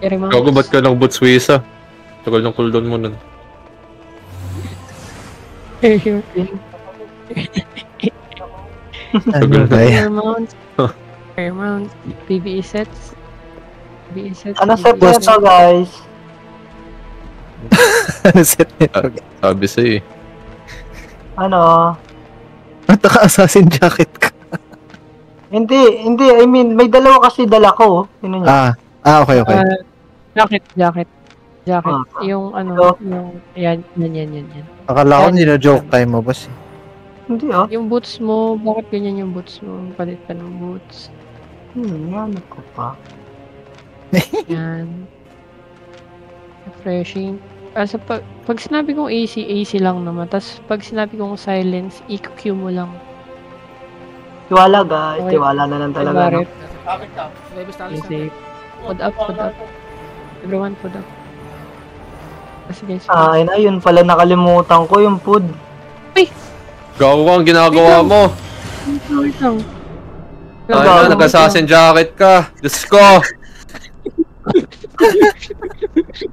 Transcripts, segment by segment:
Gago, ba't ka lang boots Wisa? Tagal ng cooldown mo nun. Ano ba yan? Paramount, PvE sets. PvE sets. Ano set na ito, guys? Ano set nito? Sabi sa'yo eh. Ano? Ba't naka-assassin jacket ka? Hindi. I mean, may dalawa kasi dala ko. Sino niya? Okay. Jacket. Yung ano, yung, yan. Akala ko nila-joke time mo, boss. Hindi Yung boots mo, bakit ganyan yung boots mo? Palit ka ng boots. Ano ko pa? Yan. Refreshing. Sa pag sinabi kong AC lang naman. Tapos pag sinabi kong silence, EQ mo lang. Tiwala, guys. Okay. Tiwala na lang talaga. No? Easy. Put up. Everyone, put up. Kasi guys. Ayun pala nakalimutan ko yung food. Uy! Gago ka ang ginagawa mo. Wait lang. Ay na, nag-assassin jacket ka. Diyos ko.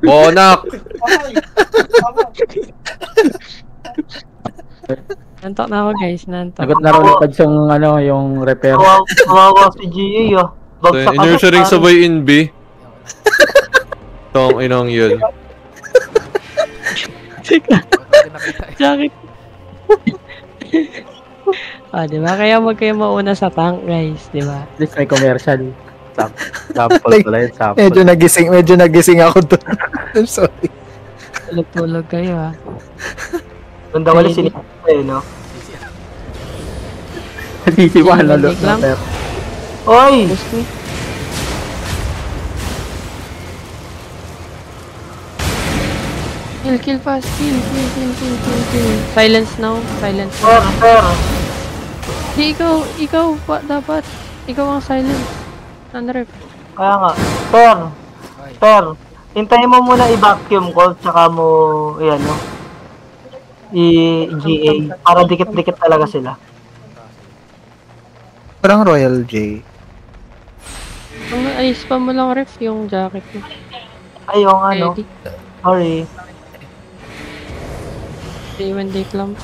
Bonak. Nantok na ako guys, nantok. Nagot na rolipad yung repair. Kawawa si GA Bagsak Inusuring sabay in B. Tong inong yun. Jacket. Diba? Kaya wag kayo mauna sa tank, guys, diba? At least may commercial. Sample pala yun, sample. Medyo nagising ako doon. I'm sorry. Tulog kayo, ha? Ganda wala sinipin no? Natisipan na look lang. na Oy! Push me. Kill fast. Kill. Silence now. Fair. Di ikaw dapat. Ikaw ang silence. Unrep. Kaya nga. Fair. Hintayin mo muna i-vacuum ko, tsaka mo, i-GA. Para dikit-dikit talaga sila. Parang Royal J. Ay, spam mo lang ref yung jacket mo. Ay, yung Ready? Sorry. When they clamp.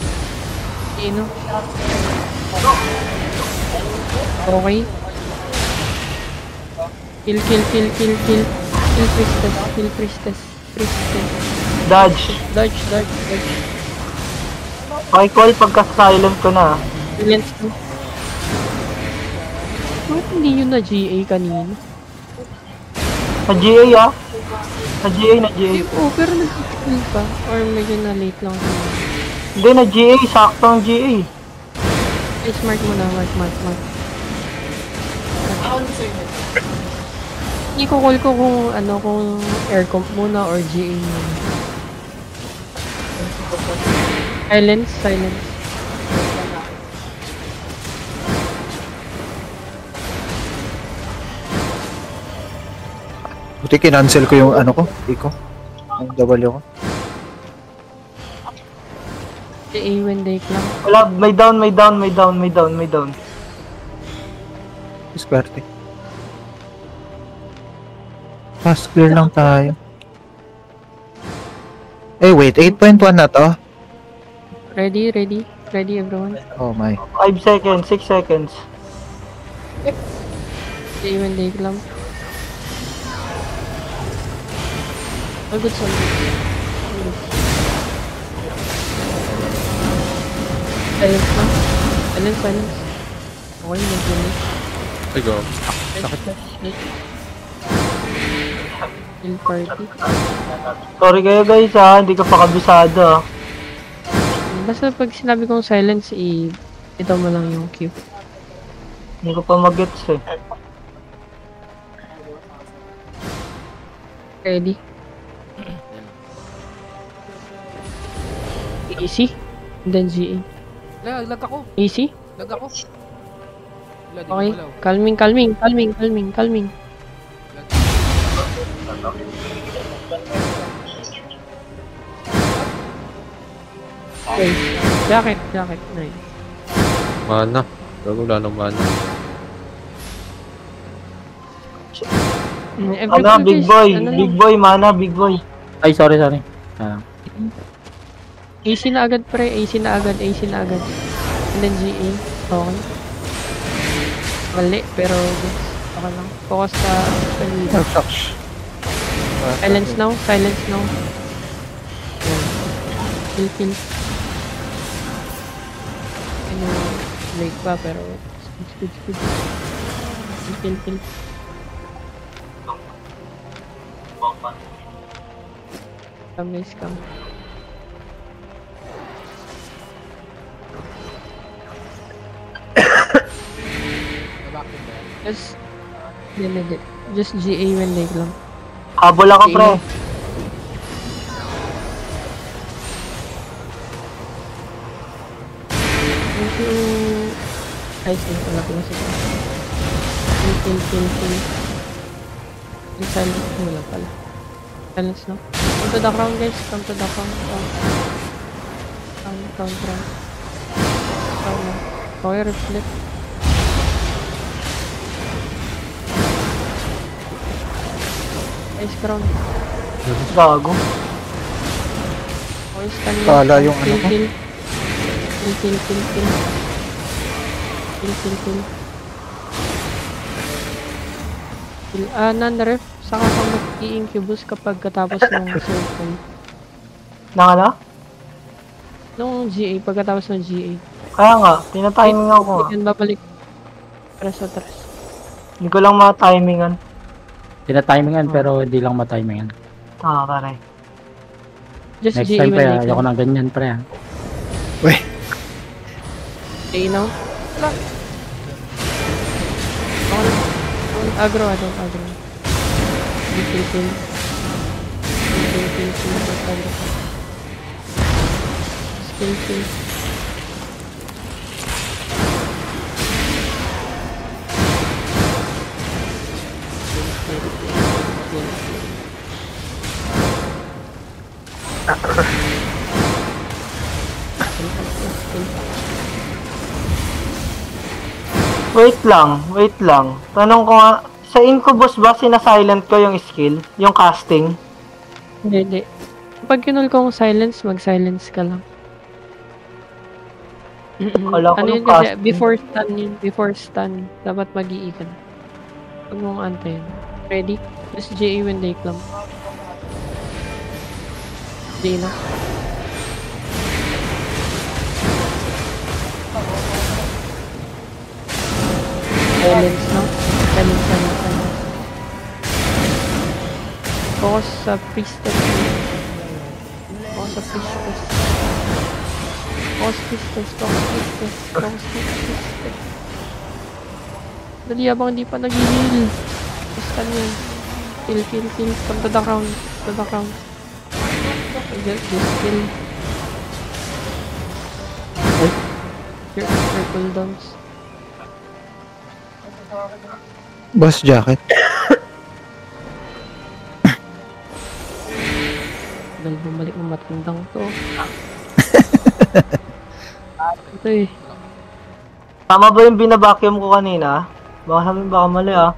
Sino? Okay. Kill. Kill priestess. Dodge. Okay, call pagka-silent ko na. Silence mo. Bakit hindi yun na GA kanina? Na-GA Na-GA. Pero nag-kill pa. Or medyo na late lang siya. Hindi, na-GA. Sakto ang GA. Ay, smart mo na. Mark. I-call ko kung air comp muna or GA muna. Silence. Buti kinancel ko yung Iko. Yung W ko. GA when they clamp. Wala, may down. Swerte. Fast clear lang tayo. Wait, 8.1 na to? Ready everyone? Oh my. 5 seconds, 6 seconds. GA when they clamp. Oh, good song. Silence na. Silence. Okay, nag-finish. Ay, go. Sakit na. Kill party. Sorry kayo guys hindi ka pa kabisado. Basta pag sinabi kong silence, ito mo lang yung Q. Hindi ko pa mag-gets Ready? Easy. And then GA. Lag ako. Easy? Lag ako. Okay. Calming. Okay. Jacket. Nice. Mana. Gago, wala nang mana. Every Ano, big guys, boy. ano Big lang, boy, mana, big boy. Ay, sorry. Ah, AC na agad pre, AC na agad. And then GA. Okay. Mali, pero goods. Okay lang. Focus sa Oh, shucks. silence now. Kill. Ano, late pa pero speed. Kill. Come. Just, hindi. Just GA when late lang. Habol ako, pre. Thank you. Ay, sige. Wala ko na siya. Kill. Yung silence mo lang pala. Silence na. Come to the crown, guys. Come to the crown. Crown. Crown na. Okay, reflect. Nice crown. Gago. Okay, stand lang. Kala yung ano ko. Kill. Non-ref, saka ka mag-i-incubus kapag katapos ng circle. Nang ano? Nung GA, pagkatapos ng GA. Kaya nga, tinatiming ako nga. Yan, babalik. Atras. Hindi ko lang ma-timingan. tinatimingan pero hindi lang matimingan. Pare. Just Next GA time when pre, late ayoko lang. ng ganyan pre. Weh, GA now. Wala. Don't aggro. Kill. Don't aggro. Kill. Wait lang. Tanong ko nga, sa Incubus ba sinasilent ko yung skill? Yung casting? Hindi. Pag kinul kong silence, mag-silence ka lang. Wala ko Ano yung yun kasi, casting. before stun, dapat mag-i ka na. Huwag mong antayin. Ready? Just GA when they climb. GA na. Silence na. Silence. Focus sa priestess. Dali habang hindi pa nag-heal. Stun yun. Kill. Come to the crown. Just kill. Your cooldowns. boss jacket. Dahil bumalik ng matandang to. Ito eh. Tama ba yung binabacuum ko kanina? Baka mali ah.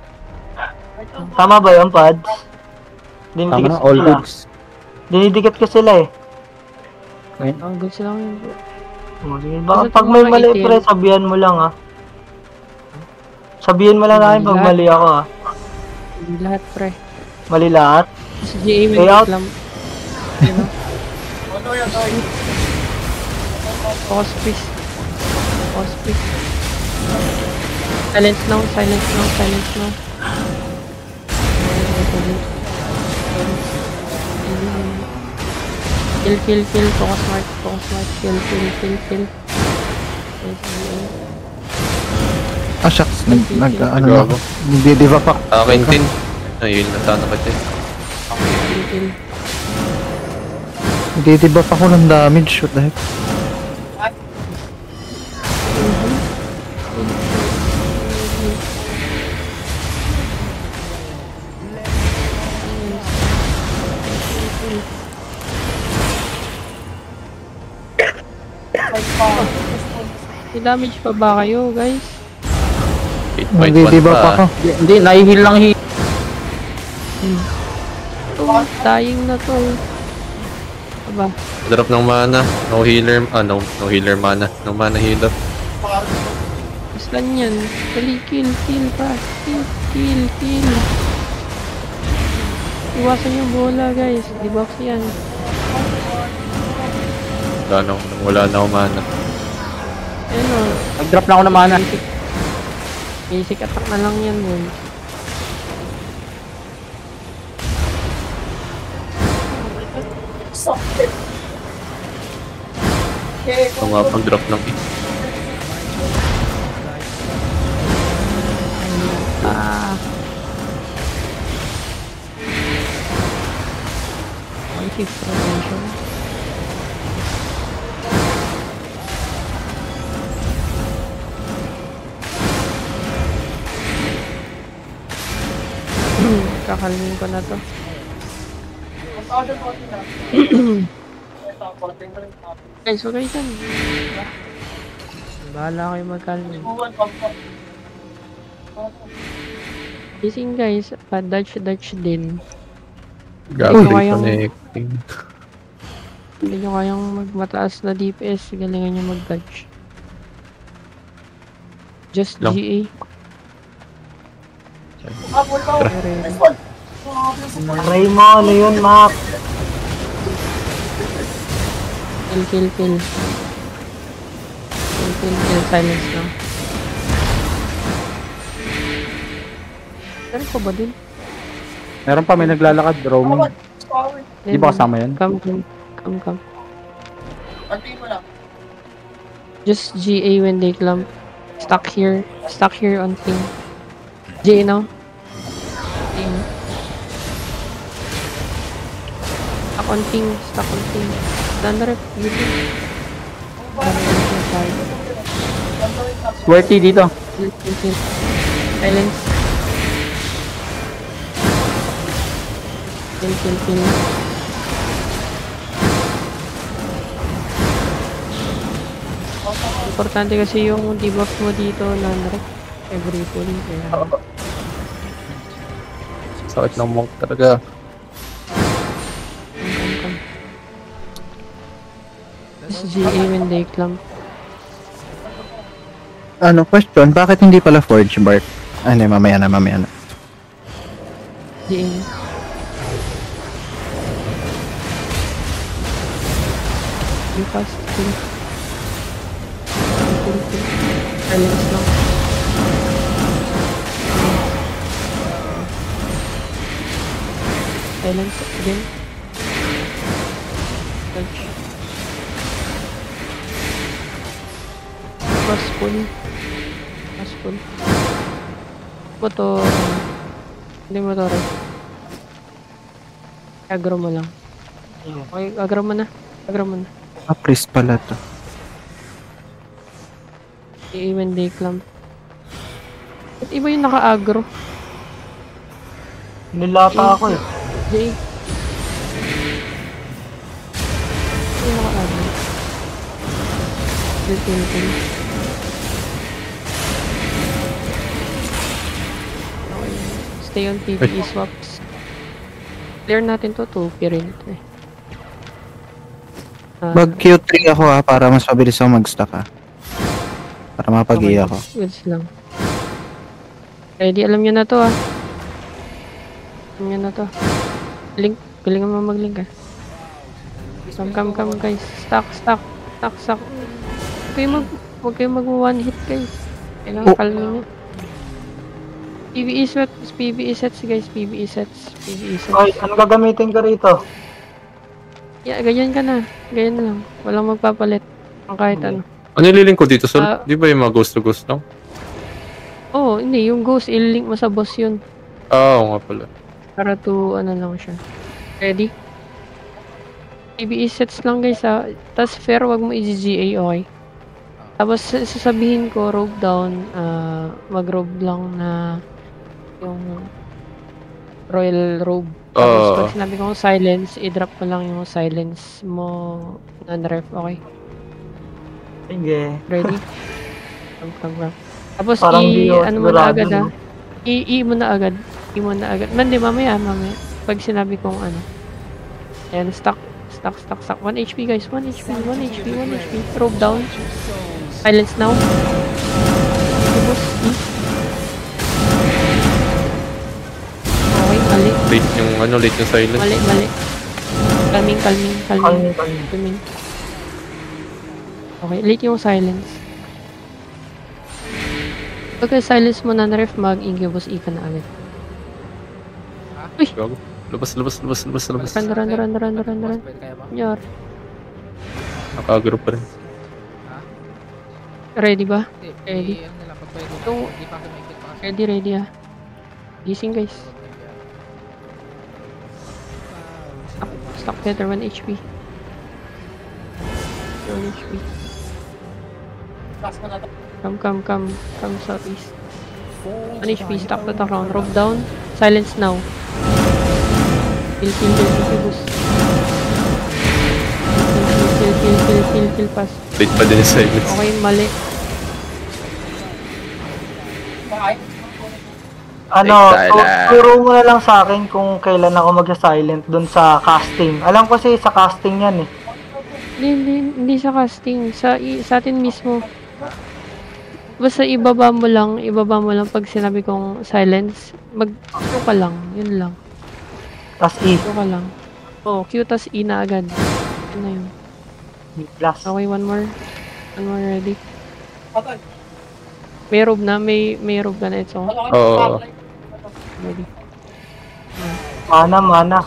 Tama ba yun, Pads? Tama Dinidikit na, ko all sila. goods. Dinidikit ko sila eh. Ang good sila ngayon bro. Baka Kasi pag may mga mali, ATM. pre, sabihan mo lang ah. Sabihin mo lang namin pag mali ako ah. Hindi lahat pre. Mali lahat. Sa GA may Way out. lang. You know? Pause please. Silence now. Kill. Focus smart. Kill. Ah, shucks. Ano na Gago. ako. Nagdi-diva pa. Akin din. Ayun, natana ka din. Kill. Nagdi-diva pa ako ng damage. What the heck? May damage pa ba kayo guys? 8.1 Nagdi-diva pa ako. pa. Hindi, nahihil lang Dying na to. Aba, Drop ng mana. No healer. No healer mana. No mana healer. basta yan. Dali, kill pa. Kill. Iwasan yung bola, guys. Debuff yan. Wala na ako mana. Ayun o. Nag-drop na ako ng mana. Basic attack na lang yan, yun. Ito nga pag-drop ng Ah. One shift rotation. Kakalmin ko na to. Guys, okay dyan. Bahala kayo magkalmin. Gising guys, dodge din. Gabi kayang- connecting. Hindi nyo kayang magmataas na DPS, galingan nyo mag-dodge. Just Lang. GA. Try mo, ano yun, Mac? Kill. Kill. Silence lang. Meron ko ba din? Meron pa, may naglalakad, roaming. Di ba kasama yan? Come. Just GA when they clump. Stuck here on thing. GA now. Stuck on thing. Dandruff, gitu. Squirty dito. Kill. Silence. Kill. Importante kasi yung debuff mo dito, Nandrek. Every pull. Kaya... Sakit ng monk talaga. Come. This is GA when they clump. Ano, question, bakit hindi pala Forge Bart? Ano, mamaya na. GA. Be fast. Kill. Silence lang. Silence again. Touch. Mas pull. Motor. Hindi motor. Agro mo lang. Okay, agro mo na. Ah, priest pala to. Even they clump. Ba't iba yung naka-agro? Nilata ako eh. Jay. Yung naka-agro. Kill. Okay. Stay on PvE swaps. Clear natin to 2 rin ito eh. Mag Q3 ako para mas mabilis ako mag-stack Para mapag-i ako. Goods lang. Ready, alam nyo na to Link, galingan mo mag-link Come guys. Stack. Huwag kayo mag-one hit guys. Kailangan kalma nyo. PvE sets guys, PvE sets. Ay, ano gagamitin ka rito? Yeah, ganyan ka na. Ganyan na lang. Walang magpapalit. Kahit ano. Ano nililink ko dito, Sol? Di ba yung mga ghost to ghost lang? Oo, hindi. Yung ghost, ililink mo sa boss yun. Oo nga pala. Para to, ano lang siya. Ready? PvE sets lang guys Tapos fair, wag mo i-GA, okay? Tapos sasabihin ko, rogue down, mag-rogue lang na yung royal robe. Tapos pag sinabi kong silence, i-drop mo lang yung silence mo non-ref, okay? Sige. Ready? Come. Tapos Parang di ako ano mo na sigurado, agad no? i mo na agad. Hindi mo na agad. Hindi, mamaya. Pag sinabi kong ano. Ayan, stuck. 1 HP guys. 1 HP. Rope down. Silence now. Ubus. Okay, mali. Late yung silence. Mali. Calming. Okay, late yung silence. Pagka silence mo na ref, mag-incubus ka na agad. Uy! Gago. Labas. Run. Nyar. Nakagroup pa rin. Ready ba? Ready. Ano nila, pag pwede na. Yung- Hindi pa ako may kit pa kasi. Ready ah. Gising guys. Stock tether 1 HP. 1 HP. Come southeast. 1 HP, stop the round. Rope down. Silence now. Kill, boost. Kill, pass. Late pa din yung silence. Okay, mali. Ano, Tala. turo mo na lang sa akin kung kailan ako mag-silent dun sa casting. Alam ko kasi sa casting yan eh. Hindi sa casting. Sa atin mismo. Basta ibaba mo lang pag sinabi kong silence. Q ka lang. Yun lang. Tas E, Q ka lang. Oh, Q tas E na agad. Yun na yun. plus. Okay, one more ready. May robe na. May robe ka na. It's all. Oo. Ready. Mana.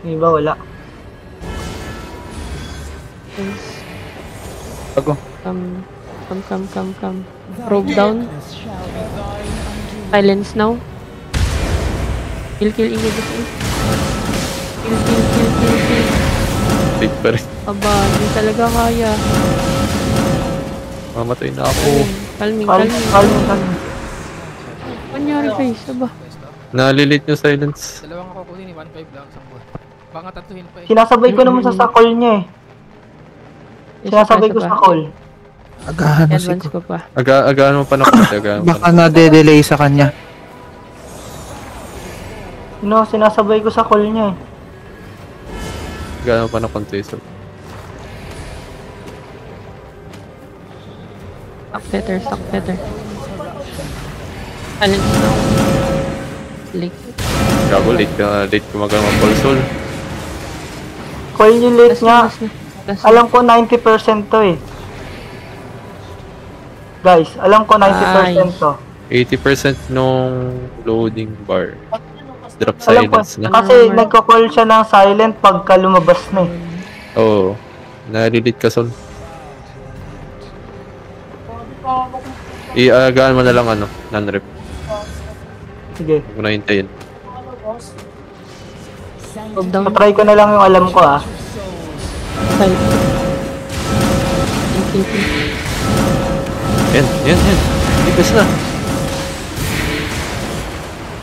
Yung iba wala. Please. Bago. Come. Rope down. Silence now. Kill, incubus. Kill. Late pa rin. Aba, hindi talaga kaya. Mamatay na ako. Calming. Kanyari guys, aba. Nalilate yung silence. Dalawang ako kunin, 1.5 lang sa buwan. Baka tatuhin pa eh. Sinasabay ko naman sa call niya eh. Sinasabay ko sa call. Agahan na Advance siguro. ko pa. Agaan mo pa na konti. Baka na-delay sa kanya. Sinasabay ko sa call niya eh. Agaan mo pa na konti. So, Stock tether. Silence now. Late. gago, late gumagawa ng Pulsol. Call niyo late nga. Last na. Alam ko 90% to eh. Guys, alam ko 90% to. 80% nung loading bar. Drop Alam ko, silence na. kasi nagko-call siya ng silent pagka lumabas na eh. Oo. Nalilate ka, Sol. Iagaan mo na lang non-rep. Sige. Huwag mo na hintayin. Rope down. Try ko na lang yung alam ko ah. Silence. Kill. Yan. Ipis na.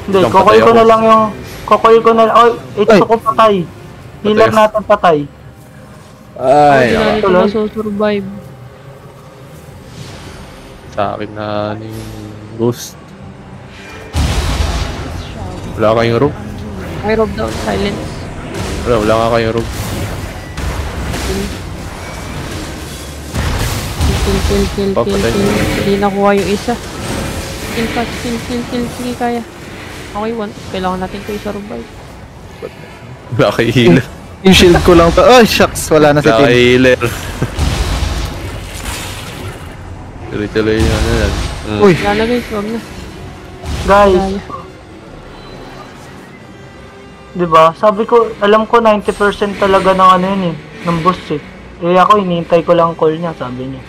Hindi, Lang, kukoy patay ko ako. na lang yung... Kukoy ko na lang... Oh, ito ko patay. Healer ako. natin patay. Ay, Hindi na nito tuloy. masusurvive. sa akin na yung ghost. Wala kayong rope? Ay, rope down. Silence. Wala nga kayong rope. Kill. Papatay. Hindi nakuha yung isa. Kill fast. Kill. Sige, kaya. Okay, kailangan natin ito i-survive. Wala kayo healer. Yung shield ko lang to. Oh, shucks. Wala na si Wala kayo Tim. healer. Tuloy-tuloy yun. Uy. Wala na guys, wag na. Guys, Kaya. di ba? Sabi ko, alam ko 90% talaga ng ano yun eh. Ng boss eh. Eh ako, hinihintay ko lang call niya, sabi niya.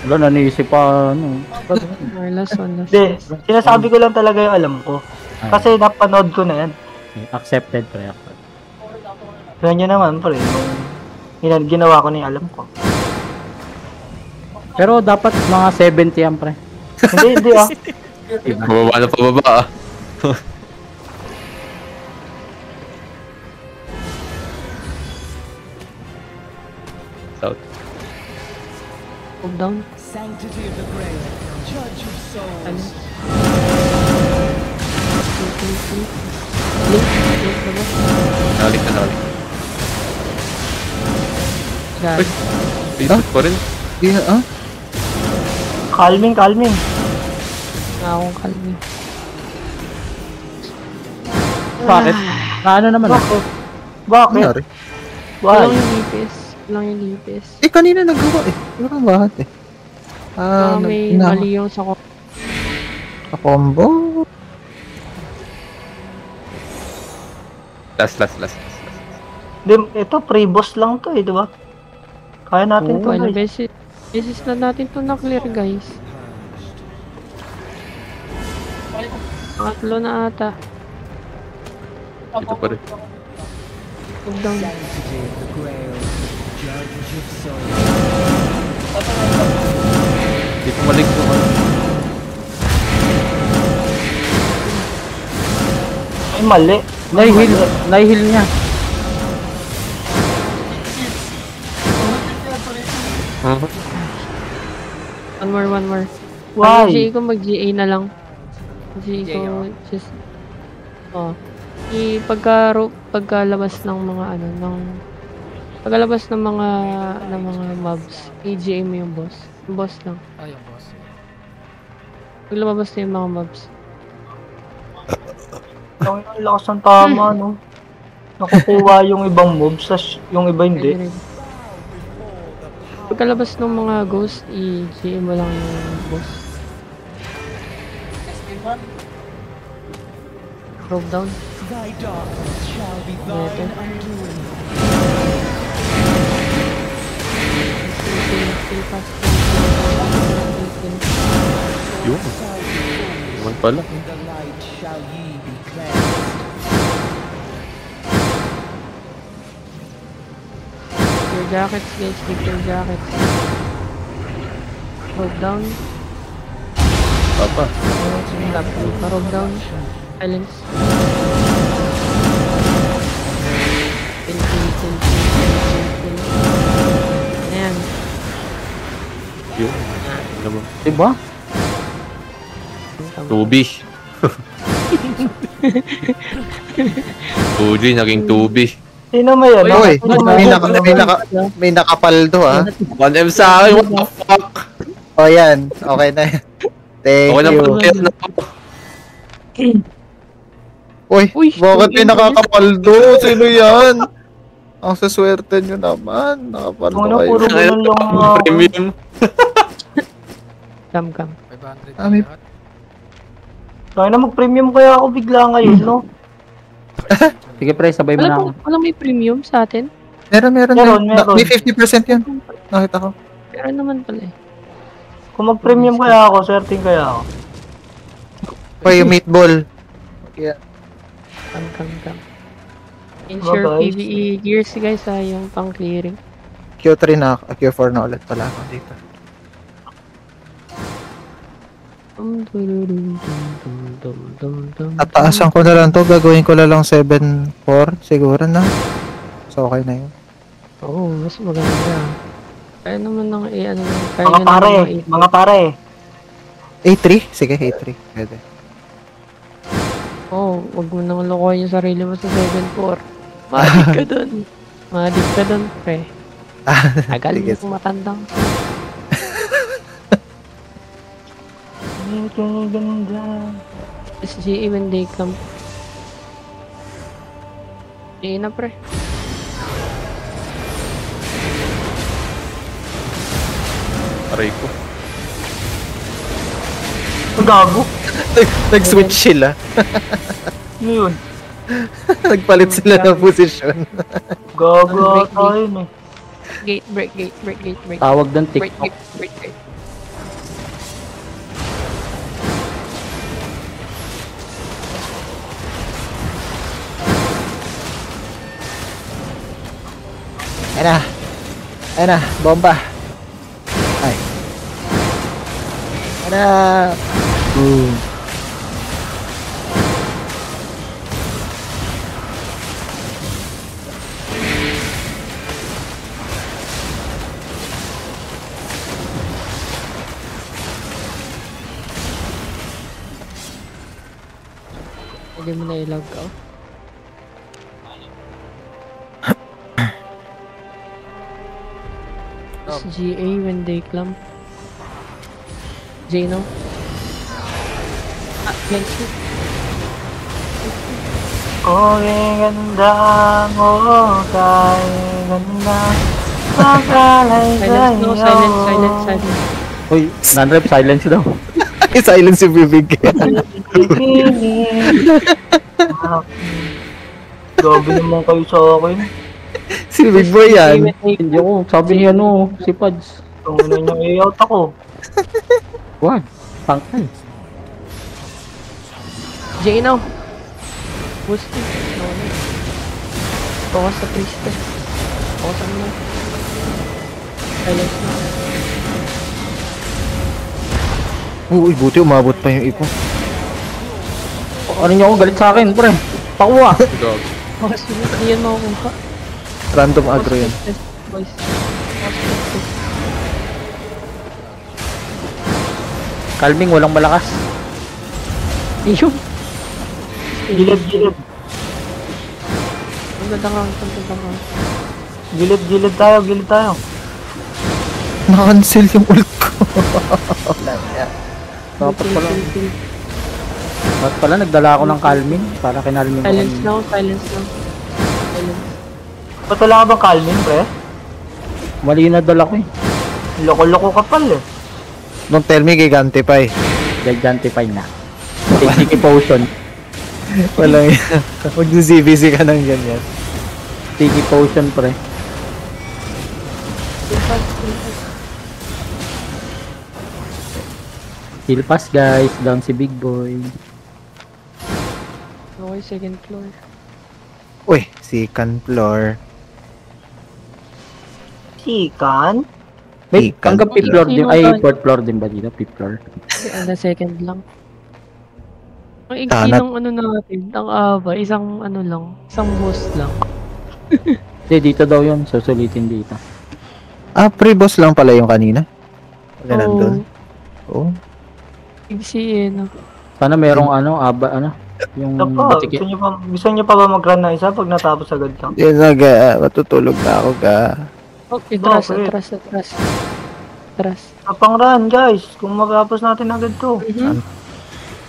Wala, naniisip pa, Okay, last one. Hindi, sinasabi ko lang talaga yung alam ko. Kasi napanood ko na yan. accepted pre. Ganyan naman pre. Ginawa ko na yung alam ko. Pero dapat mga 70 yan pre. Hindi ah. Pababa na pababa ah. South. Rope down. Sanctity of the grave, judge of souls. Silence. Link na ba? Nalik na nalik. God. Pipot pa rin. Di, Calming. Nga akong kalmi. Bakit? Ano naman ako? Bakit? nangyari? Walang Why? yung lipis. Walang yung lipis. Kanina nagawa eh. Wala kang bahat eh. May mali yung sa combo. Last. Ito, pre-boss lang to eh, di ba? Kaya natin to, ano, guys. beses na natin to na-clear, guys. Pangatlo na ata. Ito pa rin. Huwag down. Hindi ko malik ko. Ay, mali. Nai-heal niya. One more. Why? GA ko mag-GA na lang. GA ko just... pagkalabas ng mga pagkalabas ng mga mobs, i-GA mo yung boss. Yung boss lang. Yung boss. Pag lumabas na yung mga mobs. Ang lakas ng tama, no? Nakukuha yung ibang moves, yung iba hindi. Pagkalabas ng mga ghost, i-GA mo lang yung boss. Rope down. Thy darkness shall be thine undoing. Yun. Naman pala. In the light shall ye be cleansed. Your jackets, guys. Take your jackets. Rope down. Papa. Rope down. Silence. Kill. Ayan. Yun. Naman. Diba? Tubi. 2G, naging tubi. Sino mo yun? Uy, may nakapaldo ah. 1M sa akin, what the fuck? O yan, okay na yan. Thank Okay na you. po, na po. Uy, Uy, bakit may tuloy. nakakapaldo? Sino yan? Ang saswerte nyo naman. Nakapaldo Ano, kayo. puro ganun lang mga... Premium. Come. 500 Ah, may- lahat. Kaya na mag-premium kaya ako bigla ngayon, no? Sige pre, sabay mo na ako. Walang may premium sa atin? Meron. Meron. May 50% yan. Nakita ko. Meron naman pala eh. Kung mag-premium kaya ako, swerting kaya ako. Uy, yung meatball. Yeah. Come. Ensure Bye-bye. PvE gears guys yung pang clearing. Q3 na, Q4 na ulit pala ako dito. Tataasan ko na lang to. Gagawin ko na lang 7-4 siguro na. So okay na yun. Oo, mas maganda. Kaya naman ng ano kaya Mga nyo pare, naman ng mga pare. A3? Sige, A3. Pwede. wag mo nang lokohin yung sarili mo sa 7-4. Madik ka dun. Madik ka dun, pre. Tagal Sige. mo matandang. Ang ganda. SGE when they come. Hindi na, pre. Aray ko. Gago. Nag-switch sila. Ano yun? Nagpalit sila ng posisyon. Gago ata yun eh. Break. Tawag doon Break. TikTok. Ayan na, bomba. Ay. Ayan na. Boom. Hindi mo na i-log out. Tapos GA when they climb. J no? Let's see. Ganda mo kay ganda. Makalay Silence no, silence. Uy, non-rep silence daw. Silence si Bibig. Gabi naman kayo sa akin. Si Big Boy yan. Hindi ako, sabi niya si Pads. Tungo na niya i-out ako. What? Pangkal. J no? Boosting. No. Focus sa priestess. Focus on mo. Silence no. Uy, buti umabot pa yung ipo. Ano niyo ako galit sa akin, pre? Pakuha. Gag. Focus mo. Hindi yan makukuha. Random aggro yun. Boys. Focus. Calming, walang malakas. Ayun. Gilid. Ang ganda ka. Gilid tayo. Na-cancel yung ult ko. Dapat pala nagdala ako ng calming para kinalming ko. Silence now. Silence. Ba't wala ka bang calming, pre? Mali na dala ko eh. Loko-loko ka pala eh. Don't tell me gigantify. Gigantify na. Sticky potion. Walang yan. Mag-CBC ka ng ganyan. Sticky potion, pre. Heal pass, guys. Down si Big Boy. Okay, second floor. Uy, second floor. Sikan? Wait, Ikan. hanggang 5th floor din. Ay, 4th floor din ba dito? 5th floor. Ang second lang. Ang igti Tanat. ng ano natin, ang aba, isang ano lang, isang boss lang. Hindi, dito daw yun. Susulitin dito. Ah, pre-boss lang pala yung kanina. Wala Oo. nandun. Oh. Igsi no. Sana merong yung Ako, batiki. gusto niyo pa ba mag-run na isa pag natapos agad lang? Yan na matutulog na ako ga. Okay, Bakit? atras. Kapang run, guys. Kung matapos natin agad to.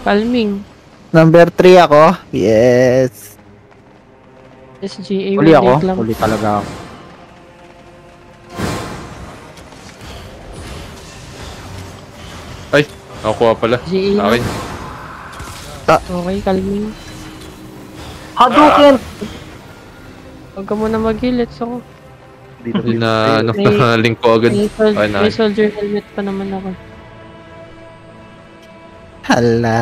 Calming. Number 3 ako. Yes. SGA Uli ako. lang. Uli talaga ako. Ay, nakukuha pala. GA Sa akin. Okay, calming. Hadouken! Huwag ka muna mag-heal, ako. Hindi na, May- link ko agad. May na. soldier helmet pa naman ako. Hala.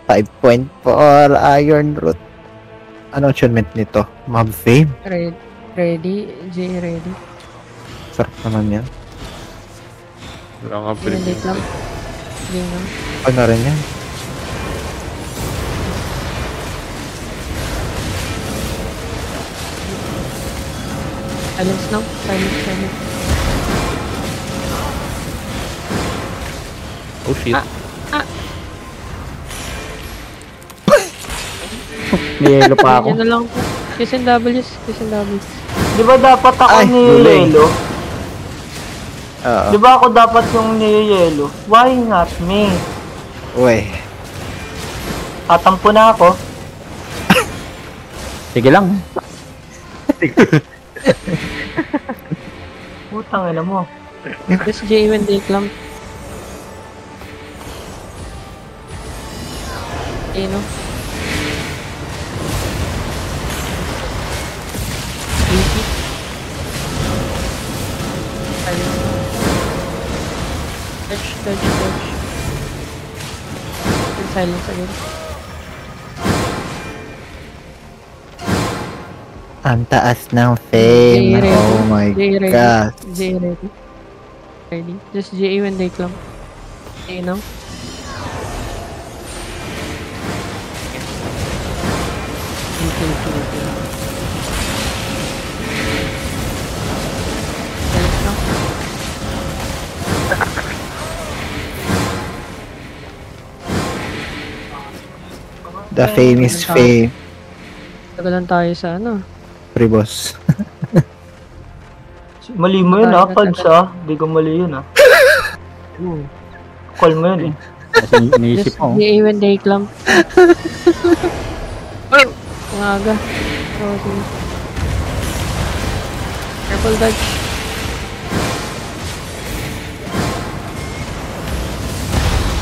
5.4 Iron Root. Ano achievement nito? Mob Fame. Ready? J ready? Sarap naman yan. Wala nga Hindi print. lang. Hindi na. Ano rin yan? Silence lang. Silence. Oh shit. May yellow pa ako. Yan na lang po. Kiss and W's. Di ba dapat ako Ay, ni guling. Yelo? Oo. Di ba ako dapat yung ni Yelo? Why not me? Uy. Tatampo na ako. Sige lang. Putang ina mo. Just J when they climb. No? Easy. Silence lang. Touch. And silence again. Ang taas ng fame. J ready. Oh my J ready. god. J ready. Ready. Just J when they climb. Okay, now. Okay. Silence now. The famous fame. Tagalan tayo sa ano. Pre boss. Mali mo yun ah, Pads ah. Hindi ko mali yun ah. Call mo yun eh. Kasi iniisip ko. Just when they clamp. Umaga. Oh, sige. Careful dodge.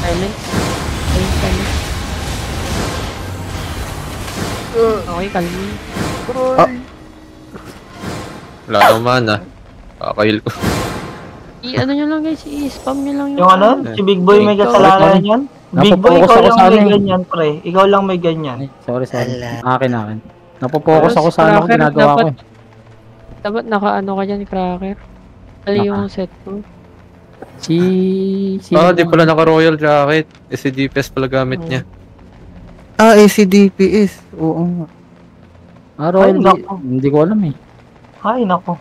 Silence. Silence. Okay, kalmi. Wala na mana. Kakahil ko. Ano nyo lang guys, i-spam nyo lang Yung ano, si Big Boy may kasalanan yan. Big Boy, Napopokus ikaw ako lang sa may ano eh. ganyan, pre. Ikaw lang may ganyan. Ay, sorry. Akin. Napopokus ako sa ano Cracker, ginagawa ko eh. Dapat naka-ano ka dyan, Cracker. Mali yung set mo. Di pala naka-royal jacket. Si DPS pala gamit niya. Ah, ACDPS. Oo nga. Royal, Ay, nako. hindi ko alam eh. Ay, nako.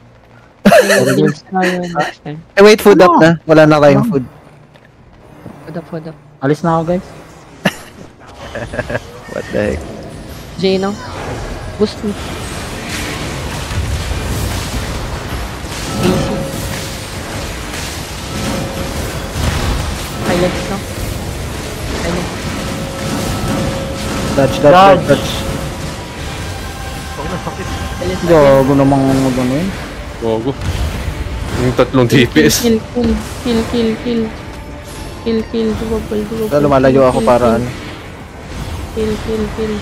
Next time. Wait, food up na. Wala na kayong food. Food up. Alis na ako guys. What the heck? Jano. Boost me. AC. Highlights na. Highlights. Dodge. Highlights. Gago namang ano yun. Gogo. Yung tatlong DPS. Kill. Double. Lumalayo ako para ano. Kill.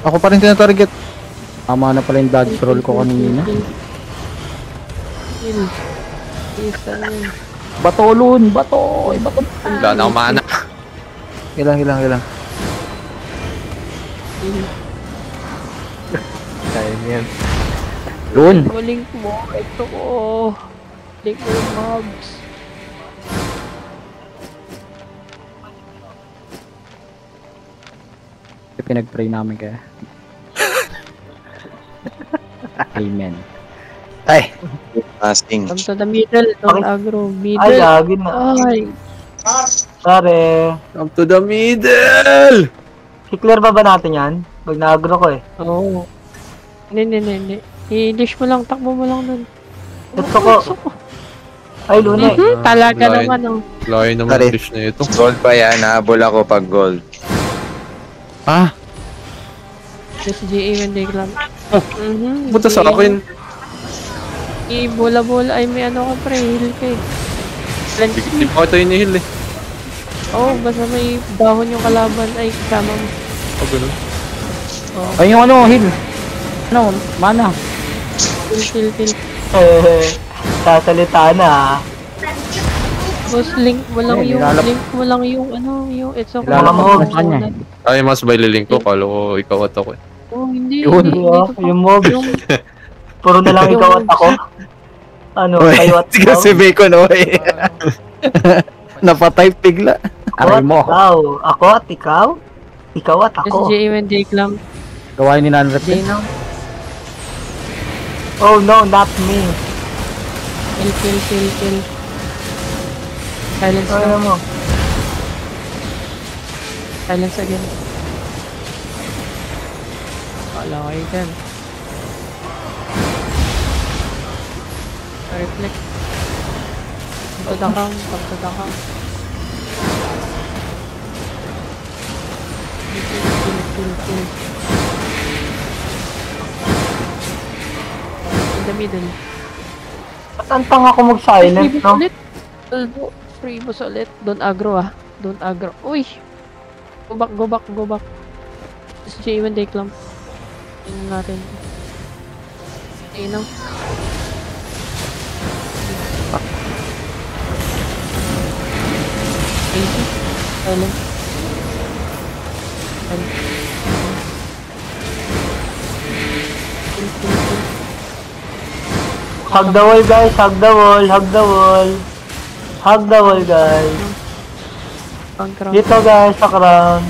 Ako pa rin tinatarget. Tama na pala yung dodge roll ko kanina. Kill. Isa na yun. Bato. Wala na akong mana. Ilang. Kill. Kaya yan. Lun. Link mo. Ito ko. Link mo yung mobs. Pinag-pray namin kaya. Amen. Ay. Asking. Come to the middle. Don't aggro. Ay, Middle. lagi na. Ay. Sorry. Come to the middle! I-clear ba natin yan? Pag na-agro ko eh. Oo. Hindi. I-dish mo lang. Takbo mo lang dun. Gusto ko. Ay, Luna eh. Talaga Layo. naman oh. Layo naman Sorry. dish na ito. Gold pa yan, nahabol ako pag gold. Ah. Just GA when they climb. Punta sa akin. I-bola-bola. Ay, may ano ka pre. Heal ka eh. Cleanse Di me. pa ito inihil eh. Oo, basta may dahon yung kalaban. Ay, kasama mo. O ganun. Ay yung ano, heal. Ano, mana. Kill. Sasalita na ah. Boss, link mo lang Ay, yung, nilalap- link mo lang yung, ano, yung, it's okay. Nilalap mo sa kanya. Ay, mas by lilink ko. Kala ko ikaw at ako eh. Oh, hindi. Yun. Hindi, Yung mob. Puro na lang ikaw at ako. Ano, kayo at Sige si Bacon, oy. Napatype bigla. Aray mo. Ako at ikaw. Ikaw at Just ako. GA when they climb. Gawain ni Nanrep. Jano. Oh no, not me. Kill. Silence Ano na. mo? Silence again. Wala kayo dyan. Reflect. Come to the count. Kill. In the middle. Ba't ang tanga ko mag-silent, no? Free boss ulit. Don't aggro ah. Don't aggro. Uy! Go back. Just J when they clump. Tingnan natin. Ayun. Easy. Silent. Hug the wall, guys. Hug the wall, guys. Dito, guys, sa crown.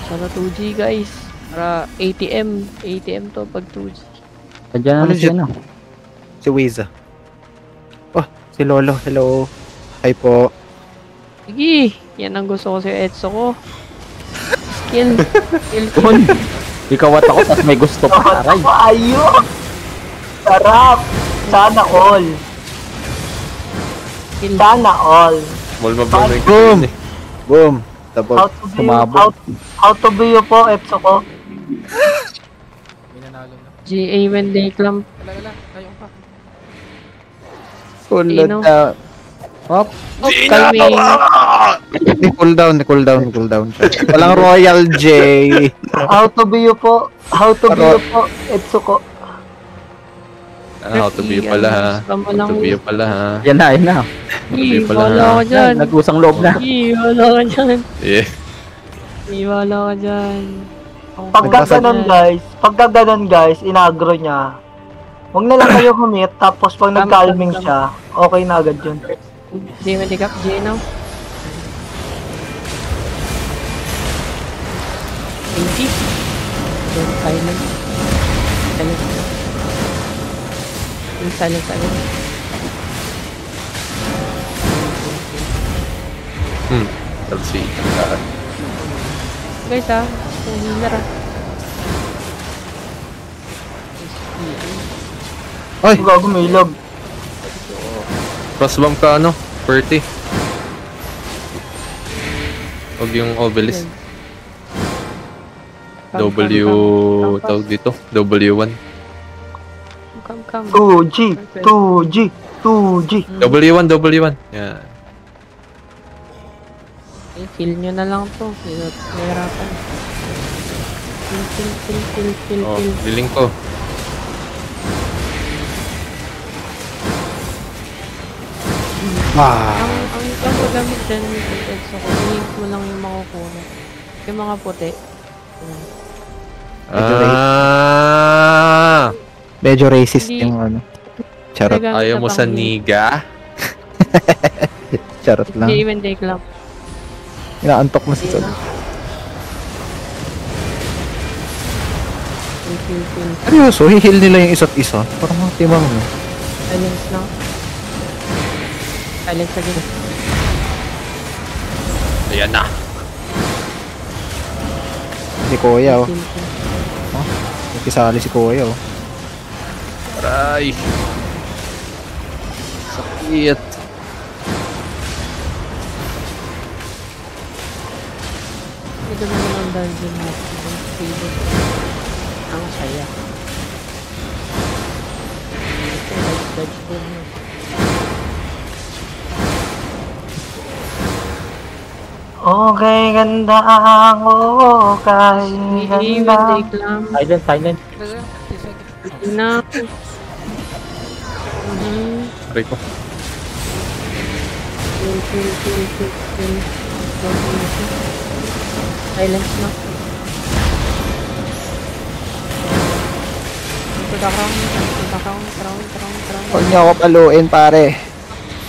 Sana 2G guys. Para ATM to pag 2G. Sadya na Ano si ano. Si Wiza. Oh, Si Lolo, hello. Hi po. Sige, yan ang gusto ko sa Etso ko. Skill. Skill. Yun. Ikaw at ako, tapos may gusto pa. Aray. Ayun! Sarap! Sana all. Skill. Sana all. Small mabro na yung Boom! eh. Boom! Tapos, How to be sumabog. how to be you po, Etso ko. May nanalo na. GA when they clamp. Wala, tayo pa. Cool Sino? down. Hop! Timing. Cool down siya. Walang Royal J. How to be you po. How to be you po, Etso ko. How to be you pala ha. How to be you pala ha. Yan na, yan na. Sige, pala, wala ka dyan. Nag-usang loob na. Sige, wala ka dyan. Yeah. Sige, wala ka dyan. Pagka ganon guys, inagro niya. Huwag na lang kayo humit, tapos pag nag-calming siya, okay na agad yun. GA when they clamp. GA now. 80. Then silent. Silent. Silent. Let's see. Guys yung healer Ay! Gago may log. Cross bomb ka ano? 40. Huwag yung obelisk. W... tawag dito? W1. Come. 2G. W1. Yan. Kill nyo na lang to. Nahirapan. Kill. Oh, diling ko. Ang pagamit dyan yung Etso ko, i-link mo lang yung makukuha. Yung mga puti. Medyo racist Hindi. yung ano. Charot. Nagamit Ayaw na mo pang sa heal. niga? Charot lang. Hindi even day club. Inaantok na si Sol. Kill. Seryoso, hihil nila yung isa't isa. Parang mga timang mo. Silence na. Silence again. Ayan na. Si Kuya, oh. Kill. Nakisali si Kuya, oh. Aray. Sakit. Ito naman ang dungeon natin. Favorite. Ang saya. Ito, dodge doon mo. Okay, ganda okay, Even ganda. day club. Silent. Wala, 10 seconds. Na. Aray ko. Kill. Silence na. To the crown. Huwag niyo ako paluin, pare.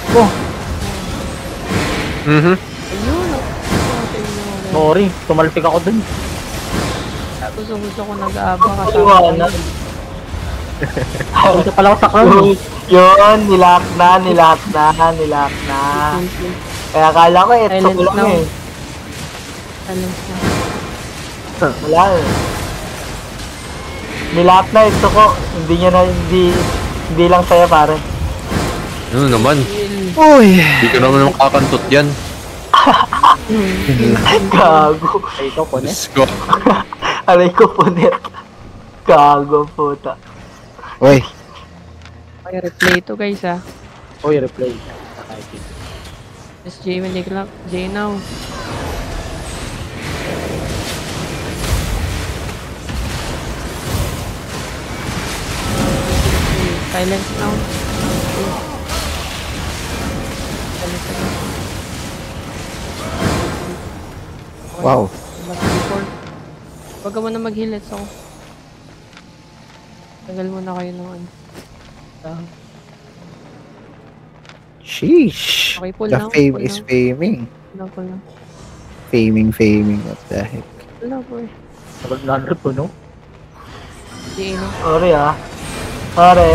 Ayun. Mhm. Sorry, tumalpik ako dun. Gusto ko nag-aaba kasi. Iwanan. Ito pala ako sa crown. Yun, nilak na. Kaya akala ko, Etso ko lang eh. Silence na. Wala eh. Nilak na Etso ko. Hindi lang sa'yo pare. Ano naman? Uy! Hindi ko naman makakantot yan. Gago. Ito po, ne? Diyos ko. Aray ko punit. Gago puta. Uy! Okay, replay ito guys Oy, replay. Just J when they clap. J now. Silence now. Silence again. Wow. Mas before. Huwag ka muna mag-heal, so. Tagal muna kayo ng ano. Sheesh! Okay, pull The lang, fame pull is lang. faming. Wala. Faming. What the heck? Wala po eh. Nag-100 po, no? Di no. Sorry ah. Pare.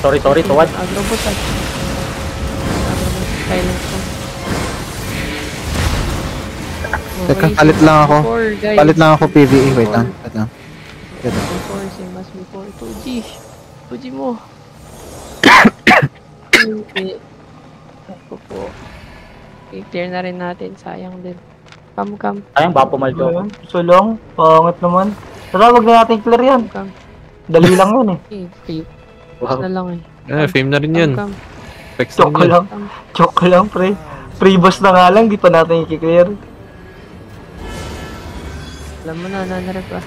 Sorry, tuwad. Agrobot at. Agrobot. Silence ko. Teka, palit lang ako. Palit lang ako PvE. Wait lang. Before, same as before. 2G. 2G mo. Hindi. Ako po. I-clear na rin natin. Sayang din. Come. Ayun, baka pumaldo. Ayun, sulong. Pangit naman. Tara, wag na natin clear yan. Come. Dali lang yun eh. Fame. Wow. Na lang Fame na rin yan. Come. Specs na Joke rin yan. lang. Joke lang, pre. Free boss na nga lang, di pa natin i-clear. Alam mo na, nanarap pa.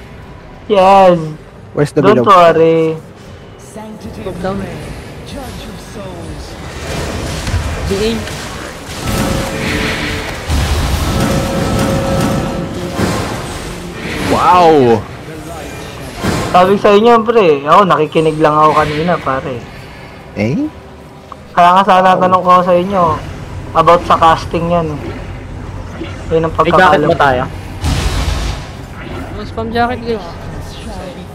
Yes. Where's the Don't below? worry. Sanctity Go of down. man, judge of souls. GA. Wow! Sabi sa inyo, pre. Ako, nakikinig lang ako kanina, pare. Eh? Kaya nga sana tanong ko sa inyo about sa casting yan. Yun ang May jacket pagkakalam. ba tayo? No spam jacket guys.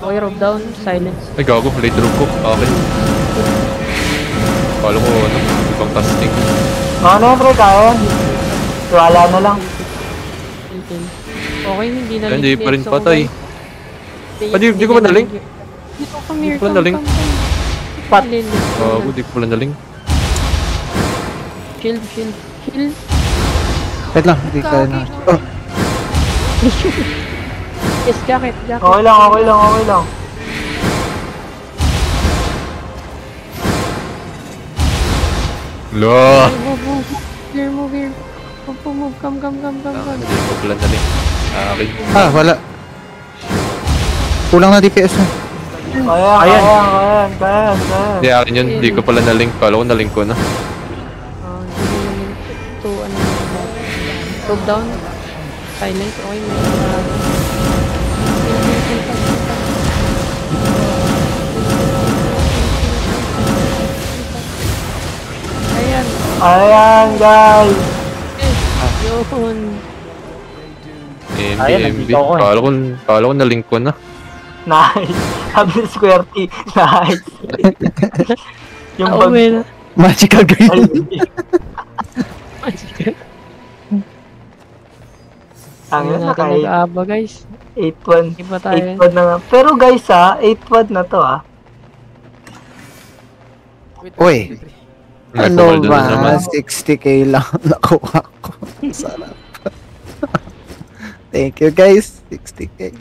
Okay, rope down. Silence. Ay, gago. Late drop ko. Okay. Kala ko, ibang casting. Ano yan, pre, kaya yan. Wala na lang. Okay, hindi na Hindi pa rin So, patay. okay. Di ko ba naling? Dito, come here. Di ko ba naling? Pat. Gago, di ko pala naling. Shield. Wait lang, hindi ka na. Oh, Yes, jacket. Okay lang. Lo! Move. Here. Move. Come. Hindi ko pala naling. Okay. wala. Kulang na DPS na. Kaya. Hindi, akin yun. Hindi ko pala naling. Kala ko naling ko na. Hindi namin to, ano rope down. Silence. Okay, Ayan, guys. Yun. MB. Ayun, nandito ako eh. Kala ko naling ko na. Nice. Sabi ni Square T. Nice. Yung bag. Well. Magical green. Ang yun, natin nag-aaba guys. 8-1. Iba tayo. 8-1 na nga. Pero guys 8-1 na to Wait, Uy. May Ano pumaldo na naman. ba? 60k lang nakuha ko. Sarap. Thank you guys. 60k.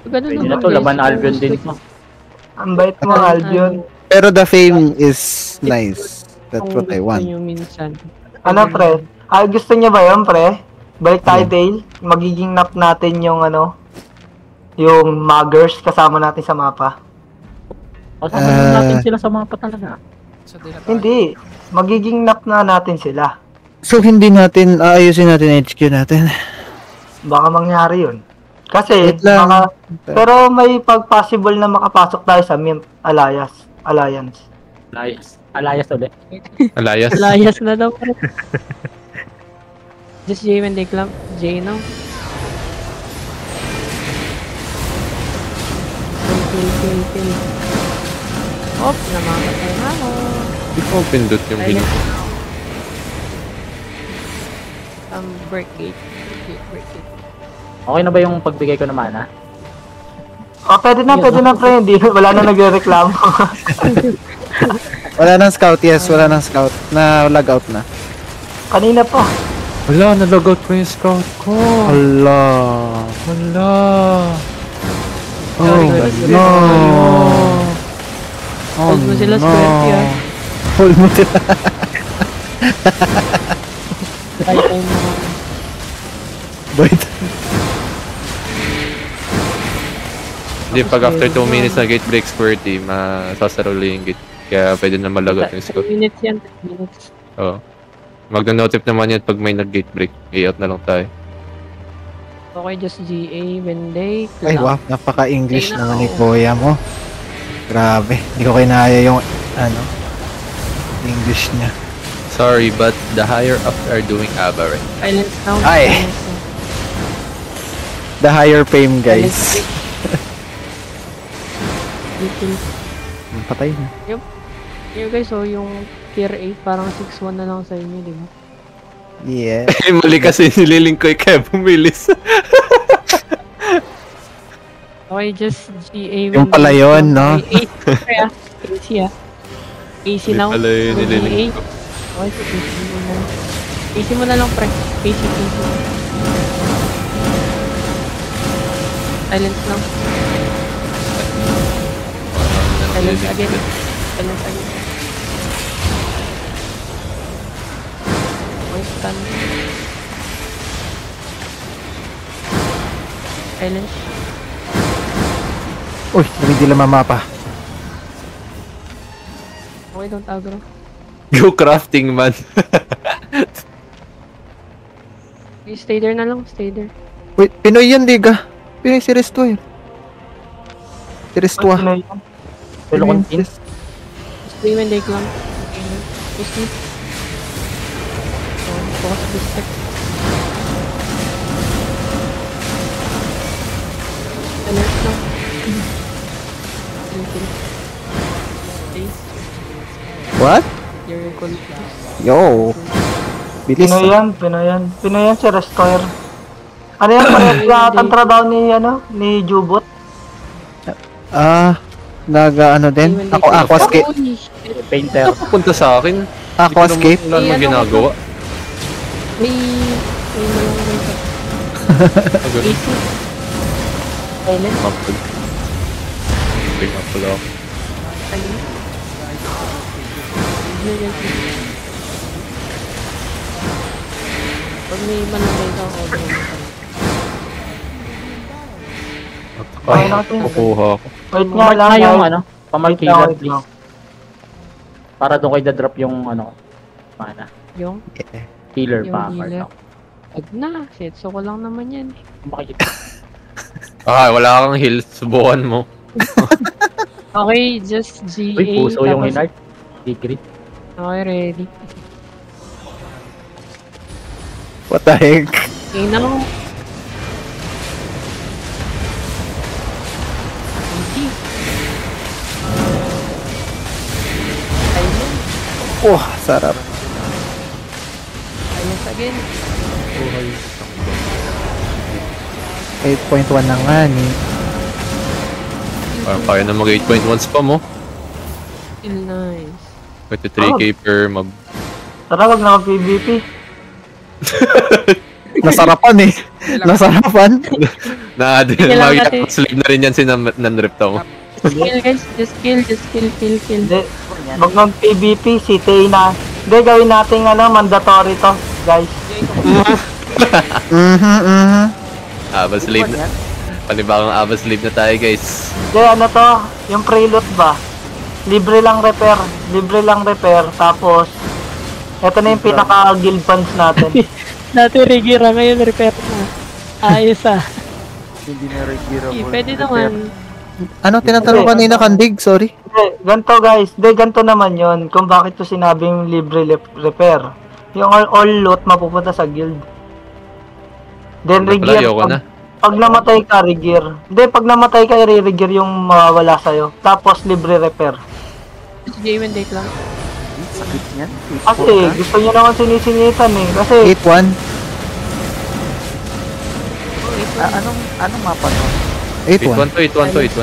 Ganun Pwede na naman, to, guys. laban Albion din ito. Ang bait mo, Albion. Pero the fame is nice. That's what I want. Yung minsan. Ano, pre? Gusto niya ba yun, pre? Balik tayo, Dale. Magiging nap natin yung yung muggers kasama natin sa mapa. O, sabihin natin sila sa mga patalaga. So, di na tayo. Hindi. Magiging nap na natin sila. So hindi natin aayusin natin HQ natin. Baka mangyari yun. Kasi, Wait lang. pero may pag-possible na makapasok tayo sa Mint Alliance. Alayas ulit. Alayas. Layas na daw. Just J when they clamp. J now. Kill. Oh, namamatay na ako. Hindi ko pindot yung heal. Break it. Okay na ba yung pagbigay ko ng mana? Pwede na, pre. Hindi, wala na nagre-reklamo. Wala nang scout, yes. Wala nang scout. Na-log out na. Kanina pa. Wala, nalogout ko yung scout ko. Wala. Oh, no. Hold mo sila square tier. Hold mo sila. Tayo tayo mga... Wait. Hindi, pag after 2 minutes na gate break square team, sasaro lang yung gate. Kaya pwede na malagot yung 10 scout. minutes yan, 10 minutes. Oo. Magna-notif naman yan pag may nag-gate break. I-out na lang tayo. Okay, just GA when they Ay, wow. Napaka-English naman ni Kuya mo. Grabe. Hindi ko kinaya yung, English niya. Sorry, but the higher up are doing ABBA right. Silence now. Ay. Silence now. The higher fame, guys. Silence. Patay na. Yung guys, so yung tier 8 parang 6-1 na lang sa inyo, di ba? Yeah. Eh, mali kasi nililink ko kaya bumilis. Okay, just GA. Yung pala yun, no? Kaya, AC AC now. Pala yun, nililink ko. Okay, so AC mo na. AC mo na lang, pre. AC. Silence lang. Silence again. Okay, stun. Silence. Uy, namigil ang mapa. Okay, don't aggro. Go crafting, man. Okay, stay there na lang, stay there. Wait, Pinoy yan, diga. Pinoy si Resto eh. Si Resto ah. Pero kung tin. Stay when they climb. Push me. Focus this step. Alert now. What? You're cool. Yo. Bilis. Pinoy yan si Restore. Ano yan, parehas tantra daw ni Jubot. Naga din? Ako, Aquascape. Painter. Punta sa akin. Aquascape? Wala naman ginagawa. May AC. Silent. Bring up pala ako. Pag may managay ka, order mo ka. Ay, kukuha ako. Wait nga lang. yung pamark Wait healer, lang. please. Para doon kayo da-drop yung mana. Yung Healer Yung pa. healer. Wag na. Setso ko lang naman yan. Bakit? Wala kang heal. Subukan mo. Okay, just GA. Uy, puso yung tapos- hinart. Secret. Okay, ready. What the heck? Okay, now. Easy. Ayun. Oh, sarap. Ayun again. 8.1 na nga ni. Parang kaya na mag 8.1 spam mo. Feel nice. 23k per mob. Tara, wag na mag-PVP. Nasarapan eh. Nasarapan. Kailangan natin- Sleep na rin yan si Nanripta mo. Just kill guys. Just kill. Hindi, wag mag-PVP, CTA na. Hindi, gawin natin mandatory to, guys. Aba sleep na. Panibagong aba sleep na tayo, guys. Hindi, to, yung preload ba? Libre lang repair, tapos eto na yung pinaka-guild funds natin. Dati Regira, ngayon repair na. Ayos ah. Hindi na regular. Pwede naman. Ano tinatanong kanina, Kandig? Sorry. Hindi, ganito guys. Hindi, ganito naman yon kung bakit to sinabing libre repair. Yung all loot mapupunta sa guild. Then Regear, Ayoko na. pag namatay ka, Regear. Hindi, pag namatay ka, i-Regear yung mawawala sa'yo. Tapos libre repair. Just GA when they climb. Sakit niyan. Kasi gusto nyo naman sinisingitan eh. Kasi 8.1. Anong mapa to? 8.1. 8.1 to.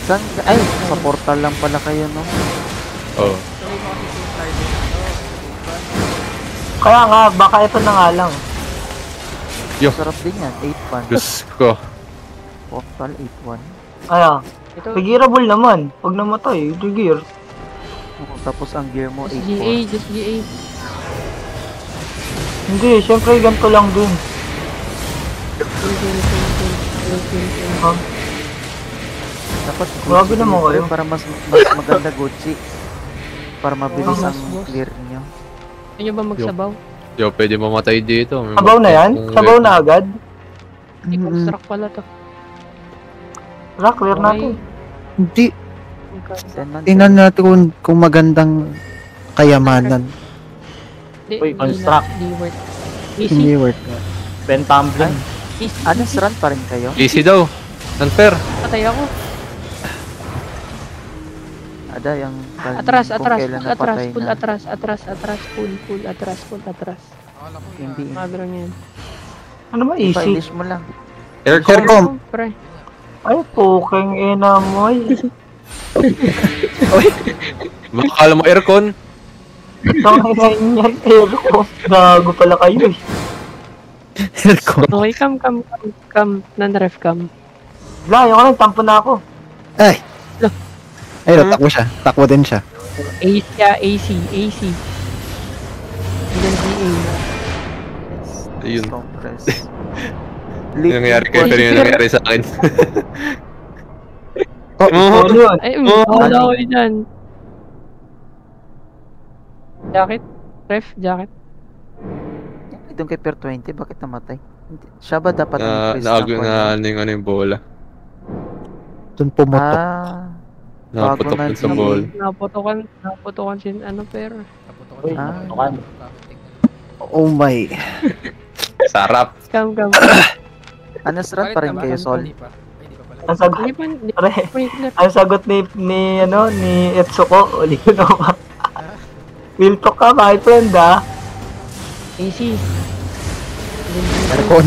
Saan? Ay, sa portal lang pala kayo, no? Oh. kaya nga, baka ito na nga lang. Yo. Sarap din yan. 8.1. Diyos ko. Portal 8.1. Ano? Ito, Reggearable naman. Pag namatay, Regear. Tapos ang gear mo just 8.4. GA, just GA. Hindi, syempre ganito lang din. Kill. Dapat Grabe Gucci naman yun, kayo. para mas maganda Gucci. Para mabilis Oh, ang boss. clear niyo. Gusto nyo ba magsabaw? Yo, pwede mamatay dito. Sabaw na yan? Sabaw na agad? I-construct pala to. Tara, clear natin. Hindi. Then, Tingnan natin kung magandang kayamanan. Uy, construct. Di worth. Hindi Easy. worth. Ben Tumbling. Easy. Honest run pa rin kayo? Easy daw. Unfair. Patay ako. Ada yung Atras, kung atras, kailan pull atras, napatay pull na. atras, atras, atras, pull atras, pull atras. Akala ko Hindi. Magro niyan. Ano ba easy? I-finish mo lang. Aircon. Aircom. Pre. Ay, puking ina mo. Baka kala mo aircon. Tangin yan, aircon. Gago pala kayo eh. Aircon. Okay, come. Non-ref, come. Wala, yung lang, tampo na ako. Ay! Ay, takbo siya. Takbo din siya. AC. And then GA. Ayun. Compress. Yung nangyari kayo, pero yung nangyari sa akin. Ano yun? Ay, wala ko dyan. Jacket? Ref, jacket. Doon kay Per 20, bakit namatay? Siya ba dapat Na yung bola. Doon pumutok. Naputok na dun sa si- ball. Naputokan sin ano pero. Naputok ko. Ah. Tukan. Oh my. Sarap. Come. Anasrat pa rin kayo, Sol. Hindi pa. Ay, hindi pa pala. Ang sagot, Hindi pa Pre, ang sagot ni Etsuko, uli ko naman. Will talk ka, my friend, ah. AC. Aircon.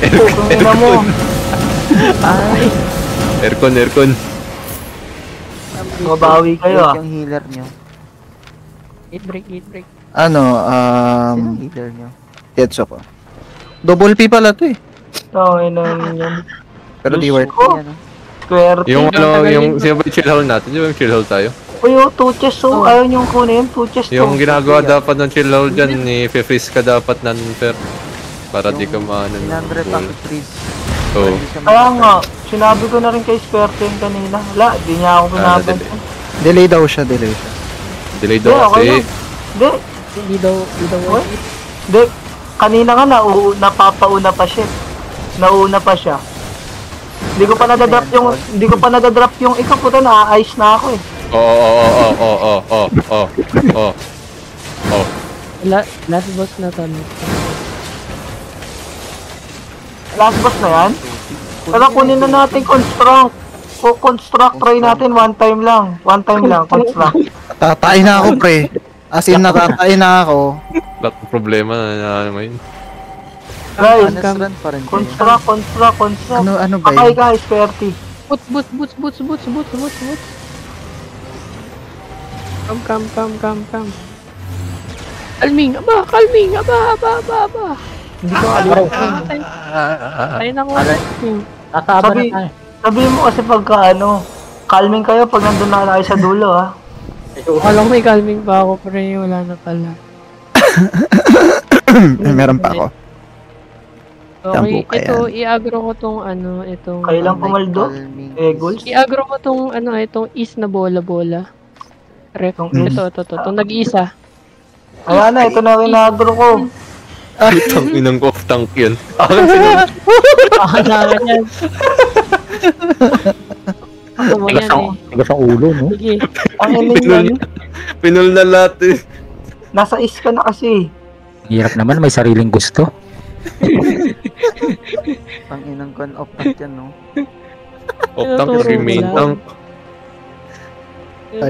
Puking ina mo. Ay! Aircon. Mabawi kayo, ah. Yung healer nyo. Gate break. Ano, Sinong healer nyo? Tetsuko. Double P pala to eh. Tangin na yun. Pero di worth. Oh, Ano? swerte. Yung sino ba yung chill hole natin? Di ba yung chill hole tayo? Uy, yung 2 chests, oh. Ayaw niyong kunin, 2 chests, Yung oh. ginagawa dapat ng chill hole dyan, i-freeze ka dapat non-fair. Para di ka maano ng 100 bola. ang freeze. Oo. Kaya nga, sinabi ko na rin kay Swerte yung kanina. Wala, di niya ako pinapansin. Delay daw siya, delay siya. Delay Hindi, daw okay kasi. lang. Hindi, Hindi daw What? Hindi, kanina nga napapauna pa siya. Nauna pa siya. Hindi ko pa nadadrop yung ikaw, puta, na-ice na ako eh. Oo. Last boss na to. Last boss na yan? Tara, kunin na natin construct. Construct, try natin one time lang, construct. Tatay na ako, pre. As in, natatay na ako. Lahat ng problema na ano yun. Guys, Anasrat pa rin kayo. construct. Ano ba Okay yun? guys, Swerte. Boots. Come. Kalming, aba. Hindi ko alam. Tayo na ko. Nakaba na tayo. Sabihin mo kasi pagka calming kayo pag nandun na kayo sa dulo, ha. Akala ko may calming pa ako, pero wala na pala. Meron pa ako. Okay, Tambuka ito, i-agro ko tong itong... Kayo lang pumaldo. Calming. Goals. I-agro ko tong itong is na bola. Ref, ito, itong nag-iisa. Kaya na, ito na kinagro ko. Itang inang off tank yun. Akin sinunod. Kailangan yan. Ako mo yan eh. Tigas ang ulo, no? Sige. Ang ining yan. Pinul na lahat eh. Nasa is ka na kasi. Hirap naman, may sariling gusto. Ang inang con off tank yan, no? Off tank kasi main tank.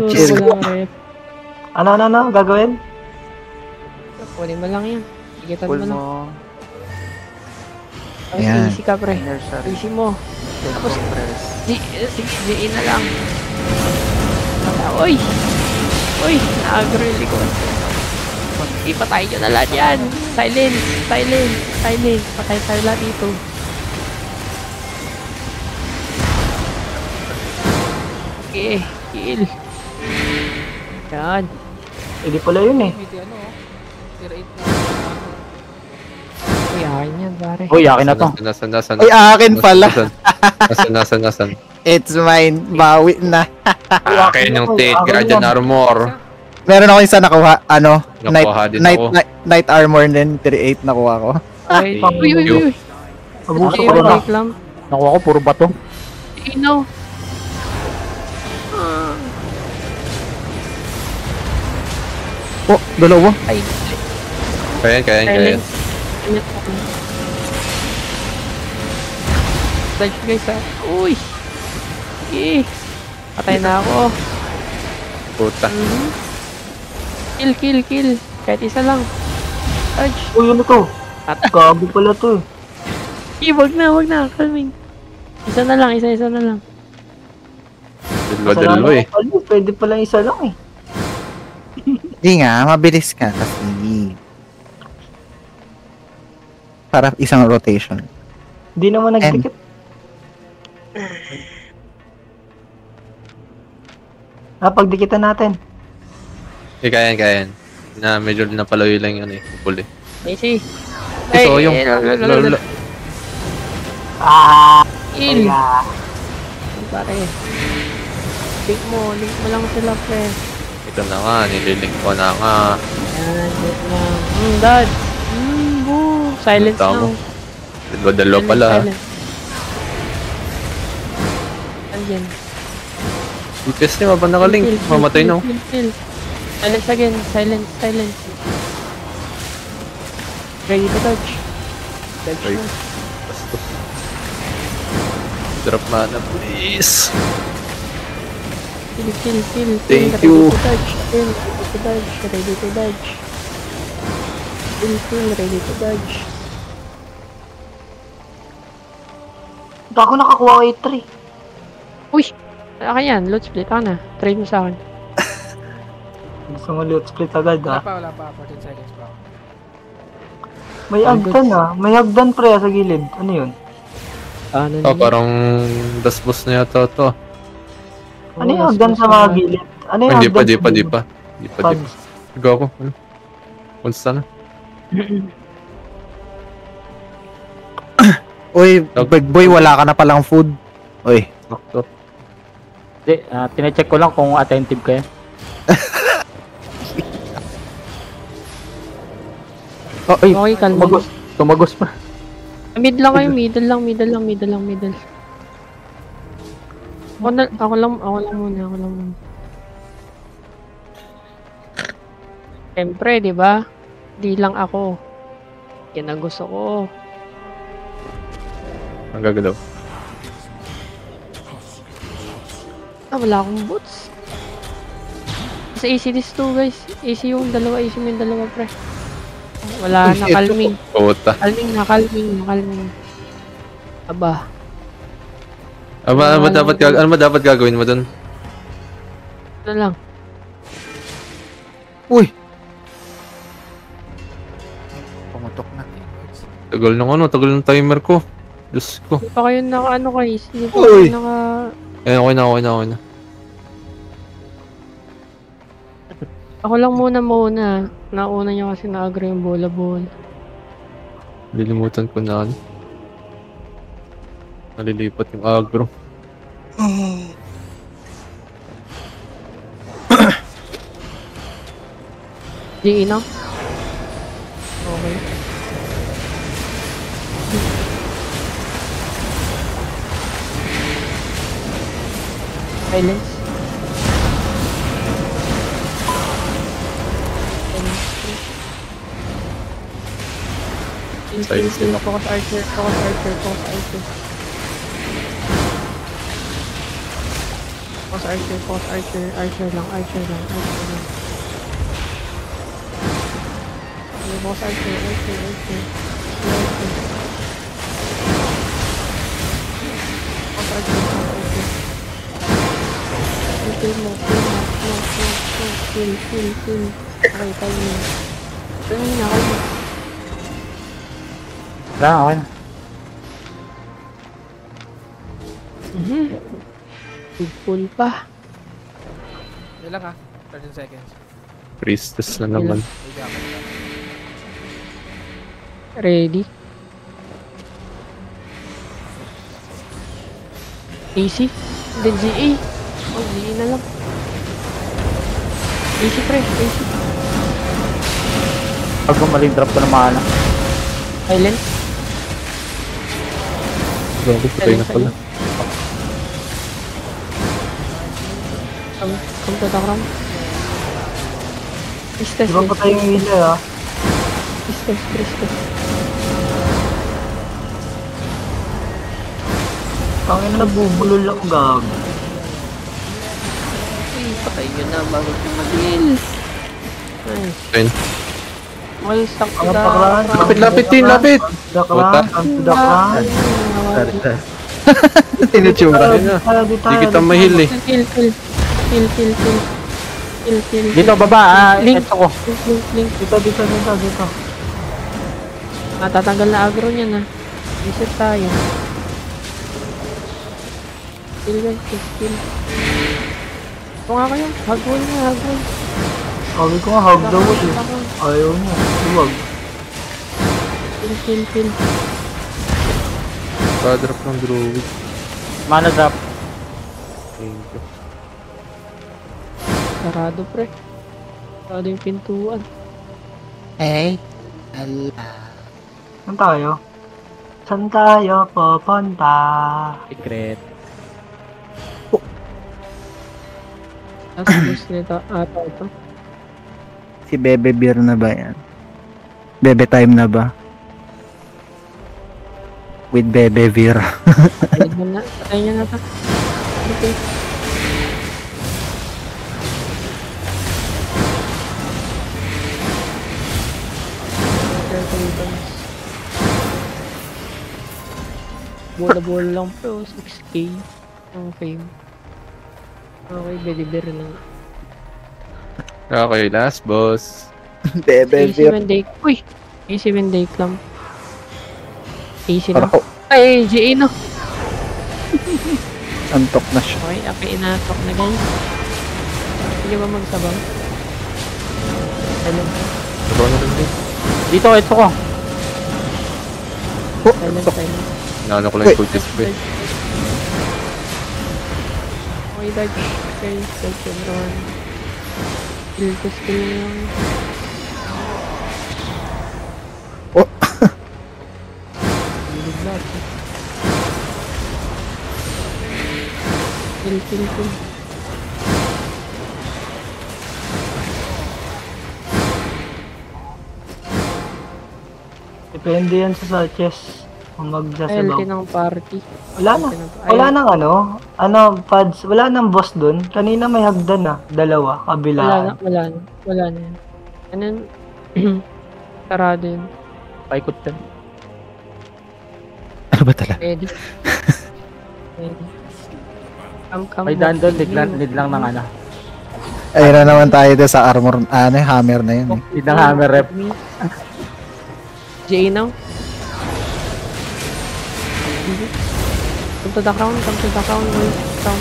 Chill. Wala lang, Ref. Ano, gagawin? Kunin mo lang yan. Sigitan Pull mo lang. mo. Tapos Ayan. easy ka, pre. Inner shot. Easy mo. Then compress. Sige, na lang. Uy! Na-agro yung likod. Ipatay nyo na lahat yan. Silence. Patay tayo lahat dito. Okay, kill. Yan. Hindi pala yun eh. Tier 8 na. Uy, akin yan, pare. Uy, akin na to. Nasaan? Ay, akin pala. Nasaan? It's mine. Bawi na. Akin yung take, Guardian Armor. Meron ako isa nakuha. Nakuha din ako. Night armor din. 3-8 nakuha ko. Ay, Thank uy. you. Abuso Okay, ko na. break lang. Nakuha ko, puro bato. Inaw. Oh, dalawa. Ay, Kaya. silence. Dodge guys ha. Uy! Patay na ako. Puta. Kill. Kahit isa lang. Touch. Uy, ano to? Gago pala to eh. Wag na. Calming. Isa na lang. Dalawa eh. Pwede pala isa lang eh. Hindi nga, mabilis ka kasi. Para isang rotation. Hindi naman nagdikit. Pagdikitan natin. Kayan. Na medyo napalayo lang yun eh. Puli. Easy. Ito yung... Kill. Pare. Link mo lang sila, pre. Ito na nga, nililink ko na nga. Yan, wait lang. Dad. Boo. Silence Tama. now. Dalawa pala. Silence. Andyan. Ipes niya, mapa nakalink. Mamatay na. Kill. Silence again. Silence. Ready to dodge. Dodge Ay. na. Bastos. Drop mana, please. Kill. Thank Ready you. to dodge. Ready to dodge. Kill. Ready to dodge. Ako nakakuha ko 8-3. Uy! Akin yan. Load split. Ako na. Trade mo sa akin. Gusto mo loot split agad Wala ah. pa. 14 seconds pa. May hagdan ah. May hagdan pre sa gilid. Ano yun? Parang dasbos na yata ito. Ano yung hagdan sa mga gilid? Ano yung Hindi hagdan sa pa. gilid? Di pa. Go ako. Ano? Punsta na. Uy, big boy, wala ka na palang food. Uy. Sakto. Hindi, tinecheck ko lang kung attentive kayo. Ay, Okay, kalma. Tumagos pa. Mid lang kayo. Middle lang. Ako lang muna. Siyempre, di ba? Di lang ako. Yan ang gusto ko. Ang gagalaw. Wala akong boots. Sa AC this 2 guys. AC mo yung dalawa, pre. Wala na, calming. Puta. Calming. Aba. Ano ba dapat gagawin mo dun? Ano lang. uy. Pumutok na. Tagal ng timer ko. Diyos ko. Hindi pa kayo naka guys. Hindi pa Uy! kayo naka... Okay na. Ako lang muna. Nauna niya kasi na-agro yung bola-bola. Lilimutan ko na ano. Nalilipat yung agro. GE na? Okay. Silence. Silence din ako. Focus archer. Archer lang. Okay, focus archer. Kill. Okay, tayo na. Turn na ako. Okay na. Full pa. Yun lang ha. 13 seconds. Priestess na naman. Wait ako. Ready? AC? Then GE? GE na lang. AC pre, AC. Pag gumaling drop ko na mana. Silent. Grabe, patay na pala. Come to the ground. Priestess. Di ba pa tayo yung hila ah? Priestess. Tangin na bubulol ako gag. Patay nyo na bago tumagil. Nice. Ayun. Well, stuck to Ang the paklaan. Lapit, lapit, Tin, lapit! Daklan, ang daklan. Sorry, sorry. Tinitsura. Hindi kita mahil eh. Kill. Dito, baba. Link. Ito ko. Link. Dito. Tatanggal na agro niya na. Reset tayo. Kill guys, kill. Ito nga kayo. Hagwal niya, hagwal. Sabi ko nga, hug daw eh. Ayaw niya. Huwag. Kill. Pa-drop ng druid. Mana drop. Thank you. Sarado pre. Sarado yung pintuan. Eh. Ala. Saan tayo pupunta? Secret. Tapos nito ata ito. Si Bebe Beer na ba yan? Bebe time na ba? With Bebe Beer. Patay niya na ta. Okay. Bola lang pero 6k ang fame. Okay, Beliber lang. Okay, last boss. Bebe Beer. A7 day. Uy! A7 day clam. AC na. Parang Ay, GA no. antok na siya. Okay, inatok na guys. Hindi ba magsabang? Silent. Sabaw na rin din. Dito, ito ko. Silent. Naano ko lang yung coaches ko eh. Okay, dodge. Okay, dodge everyone. Skill to skill lang. Oh. Hilig natin. Kill. Depende yan sa chess. Kung magsasabaw. LT ng party. Wala nang pads, wala nang boss dun. Kanina may hagdan na, dalawa, kabilaan. Wala na yan. Ano yun? Sarado yun. Paikot yan. Ano ba talaga? Ready. Come. May daan doon, need lang ng ano. Ayun na naman tayo doon sa armor, hammer na yun. Need ng hammer rep. GA now. Come to the crown, wait. Crown.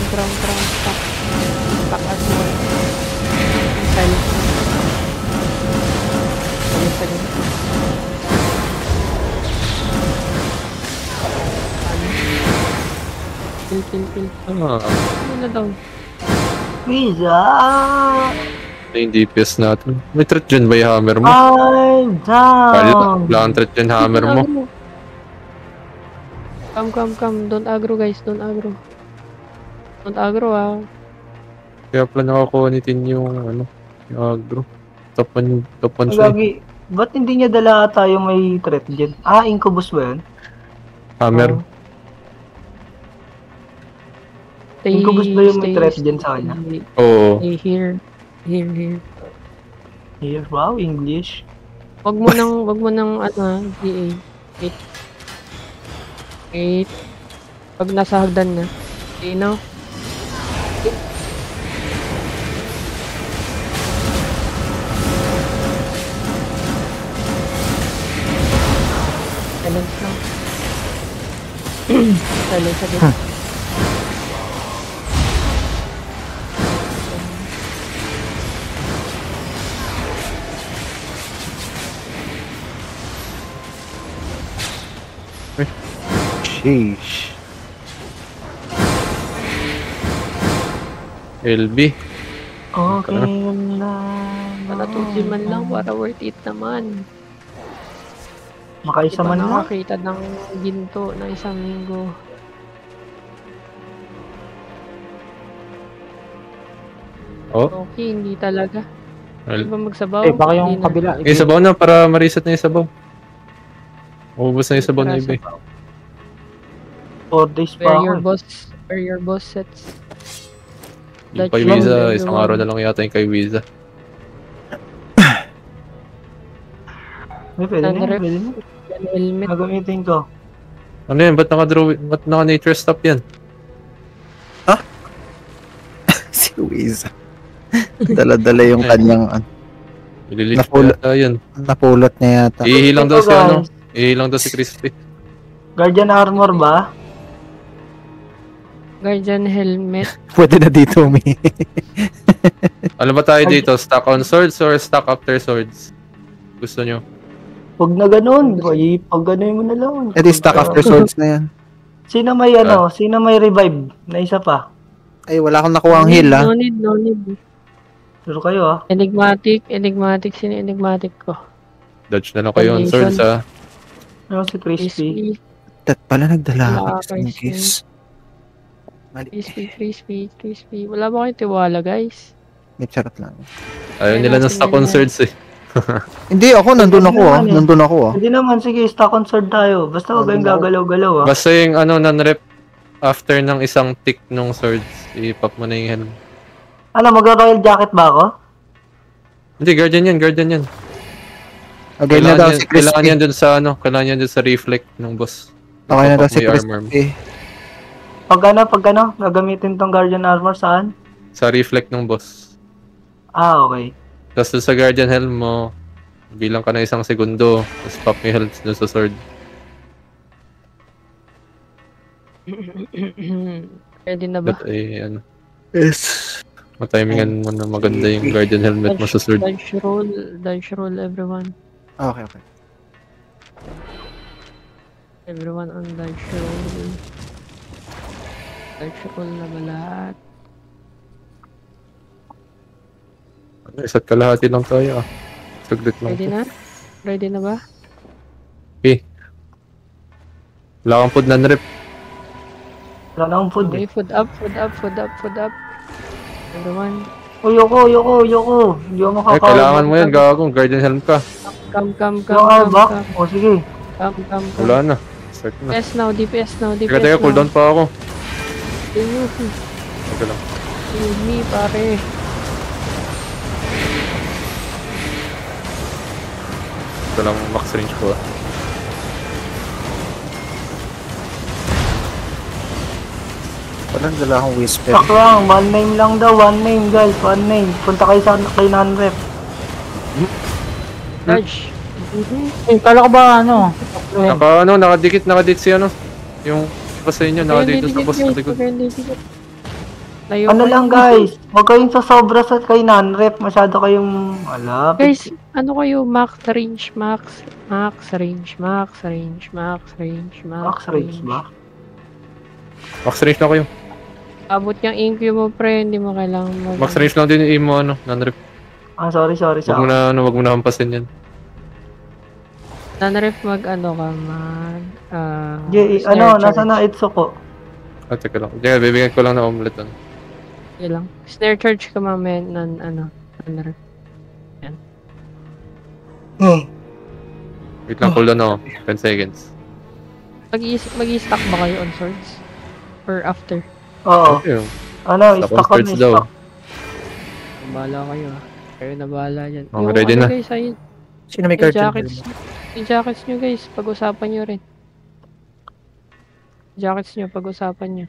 Back as well. Silent. Silent. Kill. Ano na daw? Pizza! Ito yung DPS natin. May threat dyan ba yung hammer mo? I'm down! Wala kang threat dyan hammer mo. Come. Don't aggro guys, don't aggro. Don't aggro ah. Kaya pala nakakunitin yung aggro. Top 1 siya. Gagi, ba't hindi niya dala tayo may threat dyan? Incubus ba yun? Hammer. Incubus ba yung may threat dyan sa kanya? Oo. Stay here. Here, wow, English. Wag mo nang GA. 8. Pag nasa hagdan na. Okay, no? Silence lang. Silence agad. Sheesh. LB. Okay na. Sana 2 man lang para worth it naman. Makaisa man lang. Nakakita ng ginto na isang linggo. Oh. Okay, hindi talaga. Hindi ba magsabaw? Baka yung Hindi na. kabila. Okay, sabaw na para ma-reset na yung sabaw. Ubus na yung sabaw na iba eh. 4 days pa Where ako. your boss sets. Yung kay Wiza, isang araw na lang yata yung kay Wiza. May pwede na, Sunref. pwede na. Helmet. Gagamitin ko. Ano yan? Ba't naka-nature stop yan? Si Wiz. Dala-dala yung kanyang Ililip Napula- yata yan. napulot niya yata. Ihilang daw Ito, si ano? guys. Ihilang daw si Crispy. Guardian armor ba? Guardian helmet. Pwede na dito, Mi. Ano ba tayo dito? Stack on swords or stack after swords? Gusto nyo? Huwag na ganun. Pag gano'n mo na lang. Eh di stack after swords na yan. Sino may sino may revive na isa pa? Ay, wala akong nakuha ang heal, No need, no need. Sure kayo ah. Enigmatic, sino enigmatic ko? Dodge na lang kayo on swords ha. Ano si Crispy? Dat pala nagdala Wala, ako ng kiss. Mali. Crispy. Wala ba kayong tiwala, guys? May charot lang. Ayaw nila ng stack on swords eh. Hindi, ako nandun ako ah. naman eh. Nandun ako ah. Hindi naman, sige, stock on sword tayo. Basta huwag kayong gagalaw-galaw ah. Basta yung ano, non-rep after ng isang tick nung swords, i-pop mo na yung helm. Ano, mag-royal jacket ba ako? Hindi, guardian yan. Okay na daw si Kailangan Crispy. yan dun sa ano, kailangan yan dun sa reflect ng boss. Okay na daw I-pop si mo yung armor mo. Crispy. Pag ano, gagamitin tong guardian armor saan? Sa reflect ng boss. Ah, okay. Tapos dun sa guardian helm mo, bilang ka na isang segundo, tapos pop mo yung helm dun sa sword. Ready na ba? But ano, Yes. matimingan mo na maganda yung guardian helmet mo sa sword. Dodge roll, everyone. Okay. Everyone on dodge roll. Dodge roll na ba lahat? Ano, isa't kalahati lang tayo ah. Saglit lang. Ready na ba? Okay. Wala kang food non-rep. Wala na akong food Okay, eh. food up. Everyone, Yoko. Hindi ako Ay, makakawa. kailangan mo yan, gagawin. Guardian helm ka. come. Yung airbag? O sige. Come. Wala na. Start na. DPS now. Teka, cooldown pa ako. You, Teka lang. kill me, pare. Ito lang max range ko. Walang dala akong whisper. Stock lang. One name lang daw. One name guys. One name. Punta kayo sa kay non-rep. Dodge. Kala ko ba ano? Nakadikit si ano. Yung iba sa inyo, nakadikit sa boss sa likod. Layo Ano kayo. lang guys. Huwag kayong sasobra sa kay non-rep. Masyado kayong malapit. Guys, ano kayo? Max range Max range ba? Max range na kayo. Abot yung IQ mo, pre. Hindi mo kailangan Max range lang din yung aim mo, ano, non-rep. Ah, sorry. Wag mo na, wag mo na hampasin yan. Non-ref mag-ano ka, mag... Nasa na Itsuko? Ah, teka lang. Diyan, bibigyan ko lang na omelet. Ano. Yun lang. Snare charge ka mamaya non-ref. Wait lang, cooldown ako. 10 seconds. Mag-i-stack ba kayo on swords? Or after? Oo. Okay. Stock on swords daw. stock. Bahala kayo ah. Kayo na bahala dyan. Okay, ready na. Guys, ayun. Sino may Yung cartoon? jackets nyo guys, pag-usapan nyo rin. Jackets nyo, pag-usapan nyo.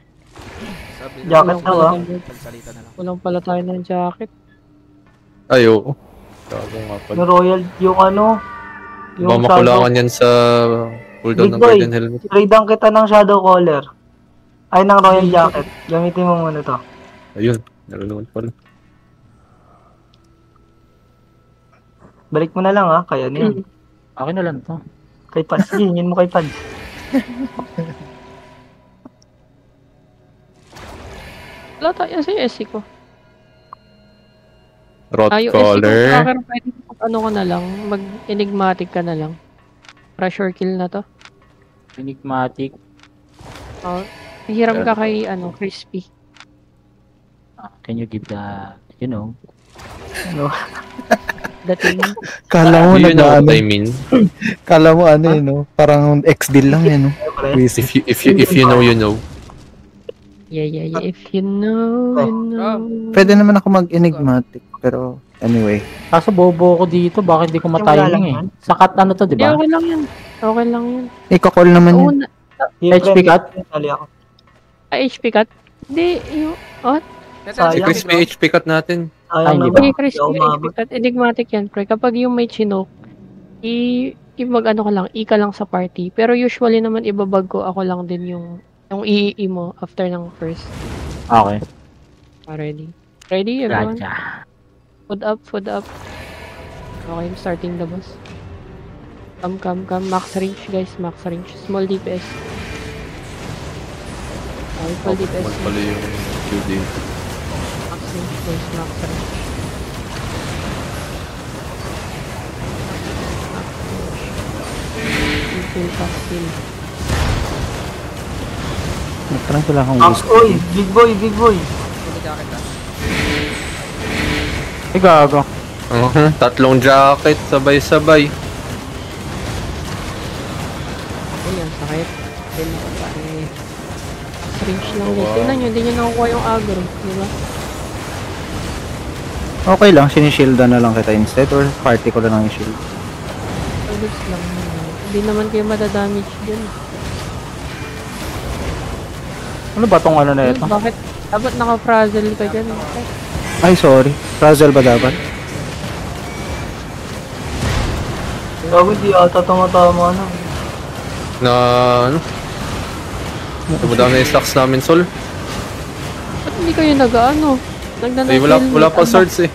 Sabi Jacket daw ah. Salita na lang. Kulang pala tayo ng jacket. Ay, oo. Gago nga pala. Yung royal, yung ano. Baka makulangan yan sa cooldown Big ng boy. guardian helmet. Tradean kita ng shadow caller. Ay, ng royal jacket. Gamitin mo muna to. Ayun, nalulungan pala. Balik mo na lang ha, kaya niyan. Akin na lang to. Kay Pads, hingin mo kay Pads. Wala tayo sa SC ko. Rot Yung collar. SC ko, pwede ano ka na lang, mag-enigmatic ka na lang. Pressure kill na to. Enigmatic. Oh, hiram ka kay, Crispy. Can you give the, you know? Ano? Dating. Kala mo Do you know nag-ano. what I mean? Kala mo no? Parang X-deal lang yan, no? If you know, you know. Yeah. If you know, you know. Pwede naman ako mag-enigmatic, pero anyway. Kaso bobo ko dito, bakit di ko matiming eh. Sakat ano to, di Di, ba? okay lang yan. Okay lang yan. Iko-call naman yun. Una, HP cut? HP cut? Hindi, yung, oh, Si Crispy HP cut natin. Ay, hindi ba? hindi, Chris, yung HP cut, enigmatic yan, pre. Kapag yung may chinook, mag-ano ka lang, ka lang sa party. Pero usually naman, ibabag ko, ako lang din yung i mo after ng first. Okay. Ready? Ready, everyone? Gotcha. Food up. Okay, I'm starting the boss. Come. Max range, guys. Max range. Small DPS. Okay, full DPS. Mal pala yung QD. Max range, guys. Max range. Kill. Nagtarang ko lang akong Max, oy, big boy. Ay, gago. Tatlong jacket, sabay-sabay. Ayan, sakit. Then, max range lang guys. Tingnan nyo, hindi nyo nakukuha yung aggro. Diba? Okay lang, sinishieldan na lang kita instead or party ko lang ang shield. Aggros lang. Hindi naman kayo madadamage dyan. Ano ba tong ano na ito? Bakit? Dapat naka-frazzle ka dyan. Ay, sorry. Frazzle ba dapat? Gago, di ata tumatama na. Na ano? Tumudami na yung stocks namin, Sol. Ba't hindi kayo nag-ano? Ay, wala pa swords eh.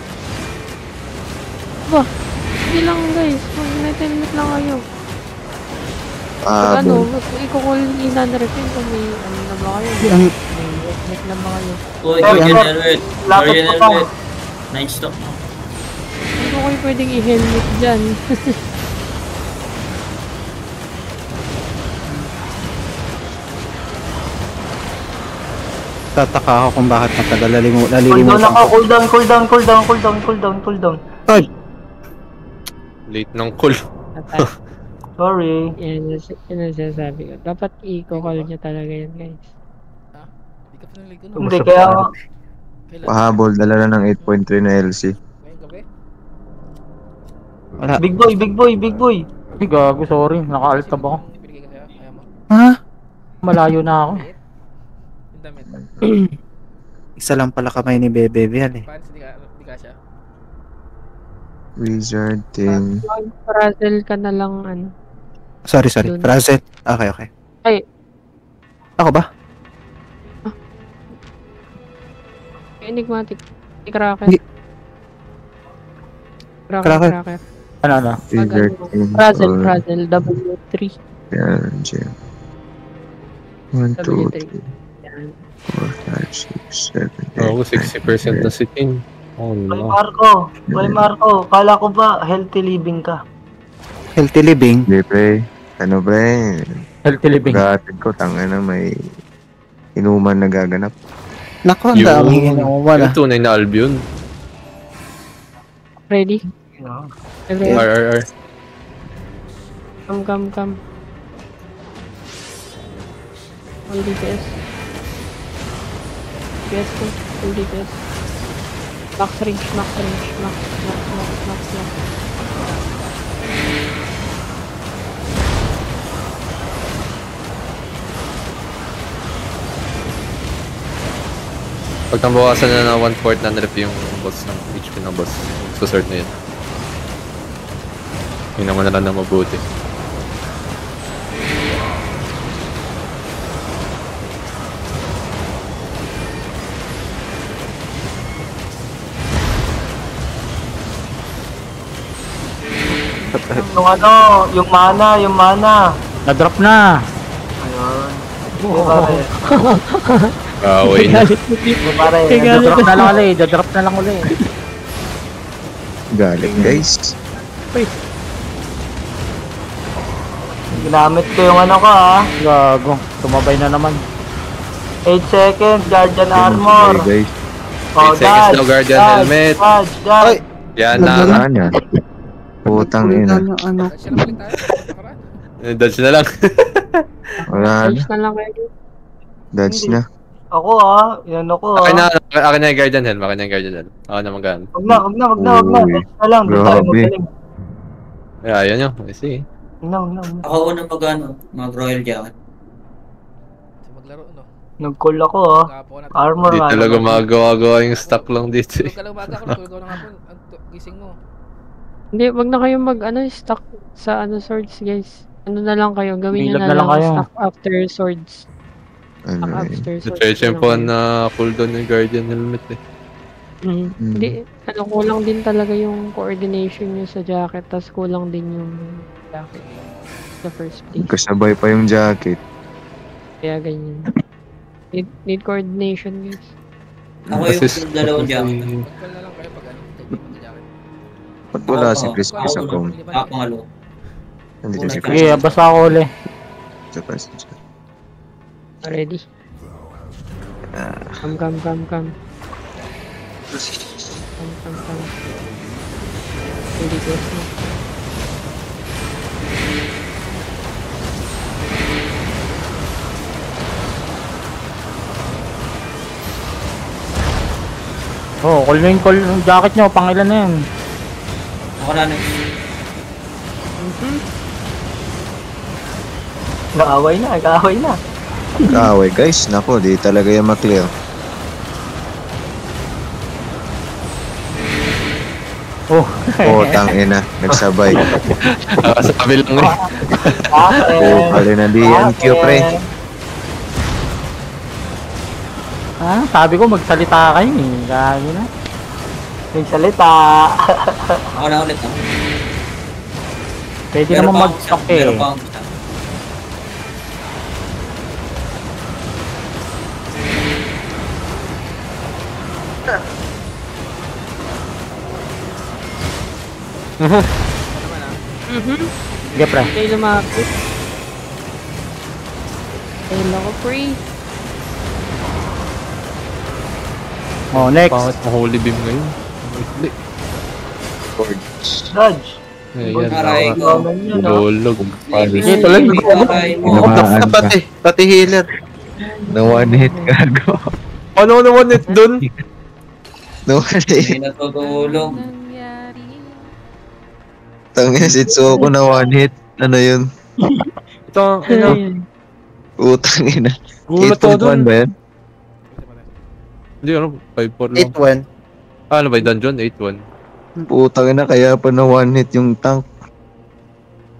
Ba? Hindi lang guys. Mag-net lang kayo. Ah, Ano, i-call i-non-refin kung may ano na ba kayo? Ang May net na ba kayo? Uy, Sir, Guardian Elwet. lapit Guardian ko pa. Elwet. Night stop. Hindi ko kayo pwedeng i-helmet dyan. tataka ako kung bakit matagal Cool down nalilimutan ako, ko. cool down. Ay! Late ng call. Sorry. Yan ang sinasabi ko. Dapat i-call nyo talaga yan guys. Hindi ka pa naligo no? Hindi, kaya Kailan? pahabol, dala na ng 8.3 na LC. Ngayong gabi? Wala. big boy. Ay, gago, sorry. Naka-altab ako. Hindi binigay ka sa'yo? Ayaw mo? Ha? Malayo na ako. Yung damit. Isa lang pala kamay ni Bebe yan eh. Pants, hindi ka siya. Wizard thing. Mag-frazzle ka na lang ano. Sorry. Dun. Frazzle. Okay. Ay. Ako ba? Enigmatic. Cracker. Hindi. Cracker. Ano? Wizard thing. Frazzle. W3. Yan, dyan. 1, 2, W3. 3, Yan. 4, 5, 6, 7, 8, Oo, 60% na si Tin. Oh Boy no. Marco, kala ko ba healthy living ka? Healthy living. Hindi, pre. Ano, pre? Healthy living. Gatid ko, tanga na may inuman na gaganap. Naku, ang daming inuman ah. Yung tunay na Albion. Ready? Everyone, RRR. come. Full DPS. DPS ko. Full DPS. Max range. Max. Pag nabawasan na 1/4 na nilip yung boss ng HP ng boss. Susort na yun. Yun naman na lang na mabuti. Yung mana. Na-drop na. Ayun. Di pare. Away na. Di pare. Da-drop na lang ulit. Da-drop na lang ulit. Galing, guys. Ginamit ko yung ano ko ha. Gago. Tumabay na naman. 8 seconds, Guardian Armor. Okay, guys. Oh, 8 seconds na Guardian Helmet. Dodge. Yan na. Saan yan? Putang ina. Ano? Siya na balik tayo. Nakaraan. Dodge na lang. Wala na. Ayos na lang kayo. Dodge na. Ako yan ako Akin na yung Guardian Helm, akin na yung Guardian Helm. Ako na mag-ano. Wag na. Uy, Lang, doon tayo grabe. magaling. Ayan nyo, I see. Wag na. Ako una mag-royal jacket. Maglaro, no? Nag-call ako Gapo na. Armor Hindi talaga magawa-gawa yung stock lang dito Tulog ka lang baga ko, tulog ka ng hapon. Ang gising mo. Hindi, wag na kayo stock sa swords, guys. Ano na lang kayo, gawin nyo Bilag na na lang lang kayo. stock after swords. Ano Stock eh. after swords. Chechempuan na cooldown yung Guardian Helmet eh. Hindi, kulang din talaga yung coordination nyo sa jacket, tas kulang din yung jacket sa first place. Kasabay pa yung jacket. Kaya ganyan. Need coordination, guys. Ako yung dalawang jacket. Mag-call na lang kayo pag hindi mag-jacket. Ba't wala si Chris Chris sa com? Pangalo. Nandito si Sige, Chris. basta ako uli. Sa passenger. Ready? Come. Come. Ready, go. Oh, call yung jacket nyo, pangilan na yan. Ako na Nakaaway na. Kaaway guys, nako, di talaga yung maklear. Oh, Tangina, nagsabay. Sa tabi lang eh. Pali na DNQ pre. sabi ko magsalita kayo eh. Gagi na. May salita. Ako na ulit. Pwede naman mag-stock eh. Meron pa akong isa. Sige pre. Okay, lumapit. Ayun ako, free. Oh, next. Pangit mo holy beam ngayon. Hindi. Dodge. Ayan. Aray ko. Bulog. Dito lang. Aray mo. Tinamaan ka. Pati healer. Na one hit gago. Ano naman it dun? Na one hit. Hindi natutulog. Tangina si Tsoko na one hit. Ano yun? Ito, Utang ina. gulat ko 8.1 dun. ba yan? Hindi, 5-4 lang. 8-1. Ano ba yung dungeon? 8-1. Putang ina, kaya pa na one hit yung tank.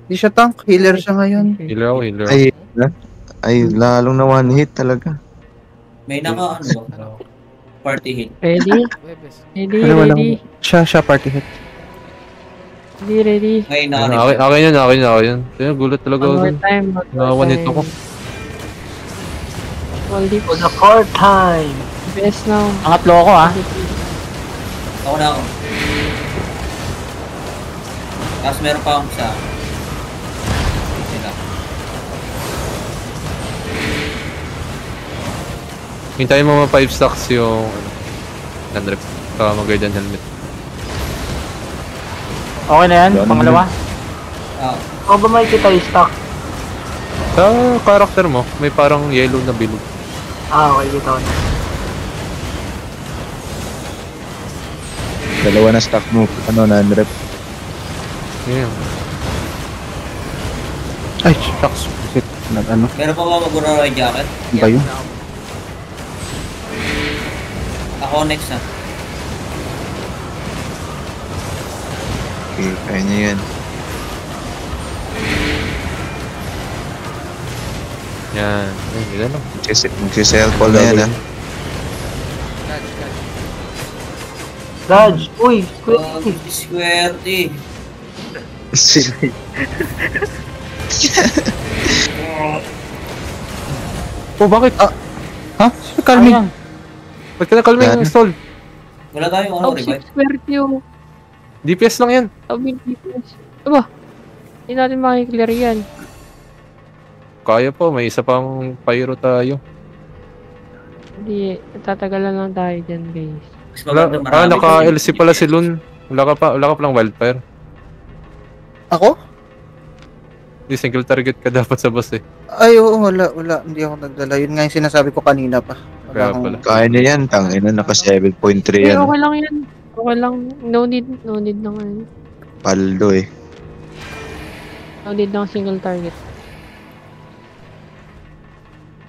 Hindi siya tank, healer siya ngayon. Healer ako, healer. Ay, lalong na one hit talaga. May party hit. Ready? Webes. Ready? Siya party hit. Ready? May Akin yun. Kaya gulat talaga ako One more dun. time. One hit ako. All deep. For the fourth time. Best now. Pangatlo ako Ako na ako. Tapos meron pa akong isa. Sila. Hintayin mo mga 5 stacks yung Nandrip. Saka mag-guardian helmet. Okay na yan, pangalawa. O ba may kita yung stock? Sa character mo, may parang yellow na bilog. Okay, kita ko na. Dalawa na stock mo. Ano, na-unrep. Yeah. Ay, shucks. Shit, nag-ano. Meron pa ba mag-royal jacket? Ba yun? Ako next na. Okay, kaya niya yan. Yan. Ay, yun lang. Mag-sell call na yan, ha? Dodge! Uy! Swerte. Oh, bakit? Ha? Sino calming? Ba't ka na-calming Yan. yung stall? Wala tayong Oh, revive. 6 swerte yung DPS lang yan. sabi defense. Aba, hindi natin makiklear yan. Kaya po, may isa pang pyro tayo. Hindi, tatagalan lang tayo dyan, guys. Mas maganda marami Naka-LC pala si Lun. Wala ka palang wildfire. Ako? Di single target ka dapat sa boss eh. Ay, oo, wala. Hindi ako nagdala. Yun nga yung sinasabi ko kanina pa. Kaya pala. Kaya niya yan, tangina, naka 7.3 Okay, yan. okay lang yan. Okay lang. No need na ngayon. Paldo eh. No need ng single target.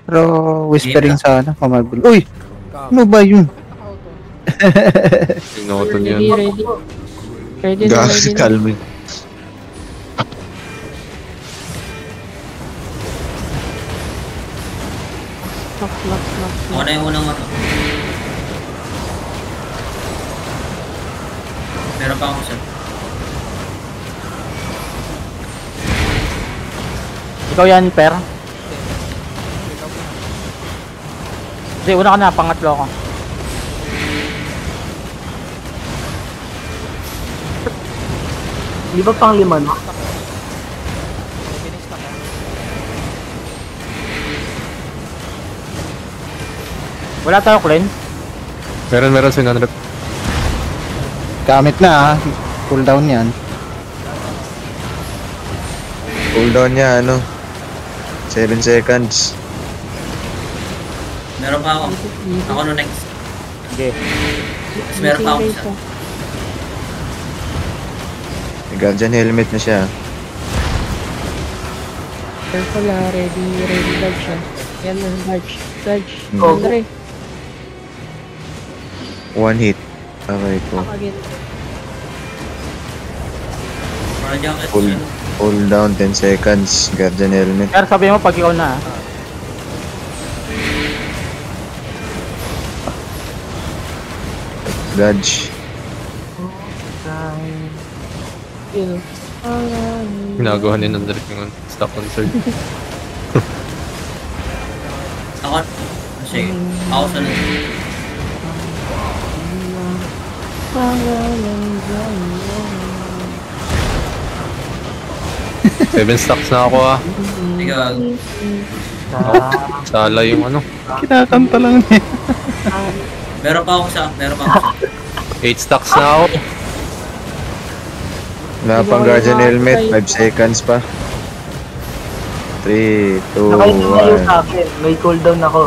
Pero whispering sana, kamagulo. Uy! Ano ba yun? Sinotol Ready, yan. ready. Ready na, Gas, ready na. kalme. Lock. Ako na yung unang ano. Meron pa ako sir. Ikaw yan, Per. Hindi, una ka na, pangatlo ko. Di ba pang 5 no? Wala tayo clean. Meron sinanrep. Gamit na cooldown yan. Cooldown niya, ano? 7 seconds. Meron pa ako. Ako no next. Sige. Tapos meron pa ako isa. May guardian helmet na siya. Careful ha. Ready, dodge ha. Yan na, dodge. Oh. Andre, 1 hit. Okay po. again. Para jacket. Cooldown 10 seconds. Guardian helmet. Per, sabi mo pag ikaw na. Dodge. Yun. Ginagawa ni Nandrik yung stock concert. Ako. Sige. Ako sa nito. Seven stocks na ako ah. Sige. Sala yung ano. Kinakanta lang niya. Meron pa ako isa. 8 stocks na ako. Wala pang guardian helmet. 5 seconds pa. 3, 2, Nakay gumayo 1. sa akin. May cooldown ako.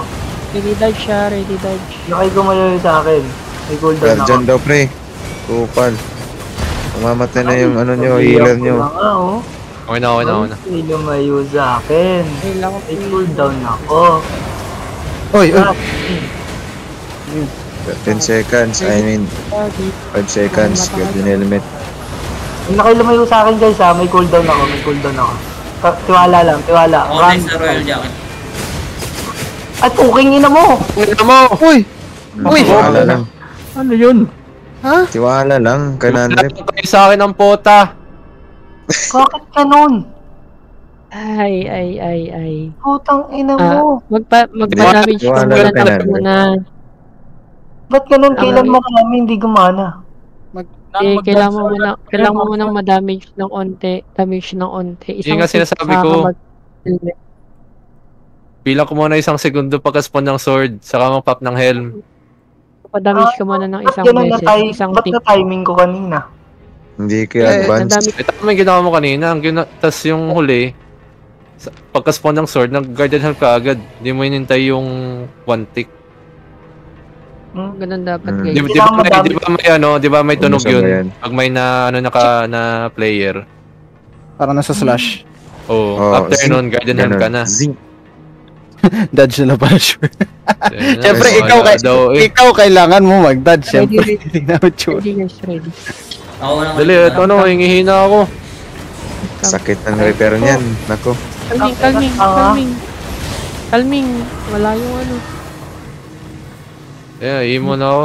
Ready dodge siya, ready dodge. Nakay gumayo sa akin. May cooldown ako. Guardian daw pre. Kupal. Umamatay na yung ano nyo, healer nyo. Okay na. May lumayo sa akin. May cooldown ako. Uy! 10 seconds, I mean 5 seconds, guardian helmet. Yung nakay lumayo sa akin guys ha, may cooldown ako. Tiwala lang. Ako next na royal jacket. At puking ina mo! Uy! Tiwala lang. Ano yun? Ha? Tiwala lang, kanandrip. Wala kayo sa akin ng pota. Bakit ganun? Ay. Putang ina mo. Magpa-damage ka Wala muna ka na. na. Ba't ganun? Kailan marami hindi gumana? Kailangan mo munang ma-damage ng onte. Yun nga sinasabi ko. Bilang ko muna 1 segundo pagka-spawn ng sword, saka mag-pop ng helm. Pa-damage ka muna ng isang Ba't ganun beses, isang ba't tick. na timing ko kanina? Hindi kayo advance. Ito may ginawa mo kanina. Tapos yung huli, pagka-spawn ng sword, nag-guardian helm ka agad. Hindi mo hinintay yung 1 tick. Ganun dapat guys. Di ba may tunog Ano ba yan? yun? Pag may na player. Parang nasa slash. Oh, Oh, after zing. nun, guardian helm ka na. Zing. Dodge na pala sure. Ayun na, Siyempre, wala daw eh. ikaw kailangan mo mag-dodge. Siyempre, Ready. hindi na mature. Ready guys, ready. Ako naman. Dali, ito ano, hingihina ako. Sakit ng repair niyan. Nako. Calming. Wala yung ano. Imo na ako.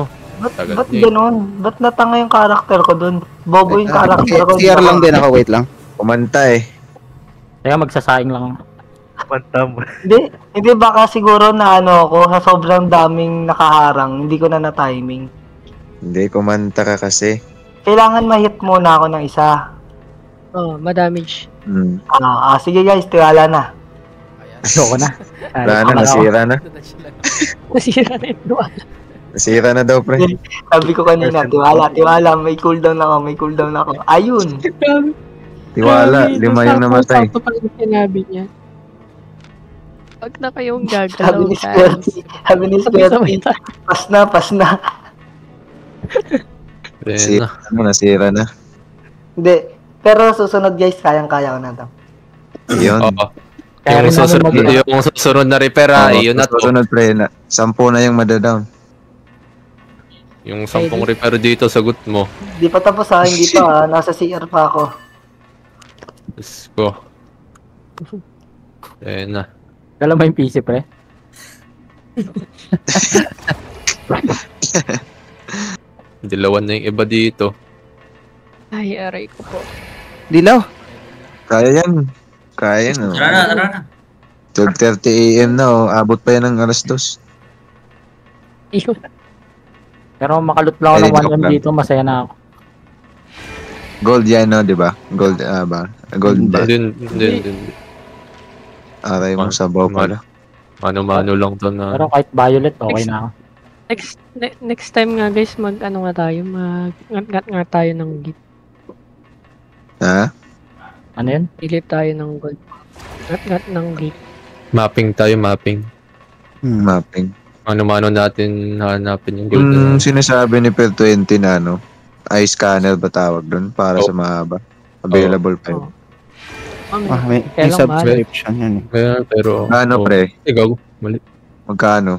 Ba't ganun? Ba't natanga yung karakter ko dun? Bobo yung karakter ko. CR lang din ako, wait lang. Kumanta eh. Kaya magsasaing lang. Hindi baka siguro na ano ako, sa sobrang daming nakaharang, hindi ko na timing. Hindi, kumanta ka kasi. Kailangan ma-hit muna ako ng isa. Ma-damage. Sige guys, tiwala na. Ayoko na. Wala na, nasira na. Nasira na yung duwala. Nasira na daw, pre. Sabi ko kanina, tiwala, may cooldown ako. Ayun! Tiwala, 5 yung namatay. Sakto pa yung sinabi niya. Wag na kayong Sabi gagalaw, ni guys. Squirty. Sabi ni Sabay-sabay Squirty. tayo. Pas na. Ayun na. Nasira na. Hindi. Pero susunod guys, kayang-kaya ko na to. Yun. Oo. Kaya rin namin Yung susunod na repair yun na to. Susunod pre, 10 na yung madadown. Yung 10 repair dito, sagot mo. Di pa tapos hindi pa nasa CR pa ako. Let's go. Ayun na. Dala mo yung PC, pre? Dilawan na yung iba dito. Ay, aray ko po. Dilaw. Kaya yan. Kaya yan. Tara na. 12:30 AM na abot pa yan ng alas 2. Yun. Pero makalot lang ako Ay, ng 1M joke lang. dito, masaya na ako. Gold yan no, di ba? Gold ba? Gold ba? Din. Aray mo sa baw pala. Mano-mano lang to na. Pero kahit violet, okay na ako. Next time nga guys, mag-ano nga tayo, mag-ngat nga tayo ng gift. Ha? Ano yun? Pilip tayo ng gold. Ngat ng gift. Mapping tayo, mapping. Mapping. Mano-mano natin hanapin yung gold. Yung sinasabi ni Per 20 na eye scanner ba tawag doon para sa mahaba? Available pa yun. May Kailang subscription yan eh. Pero... Ano pre? Ikaw, mali. Magkano?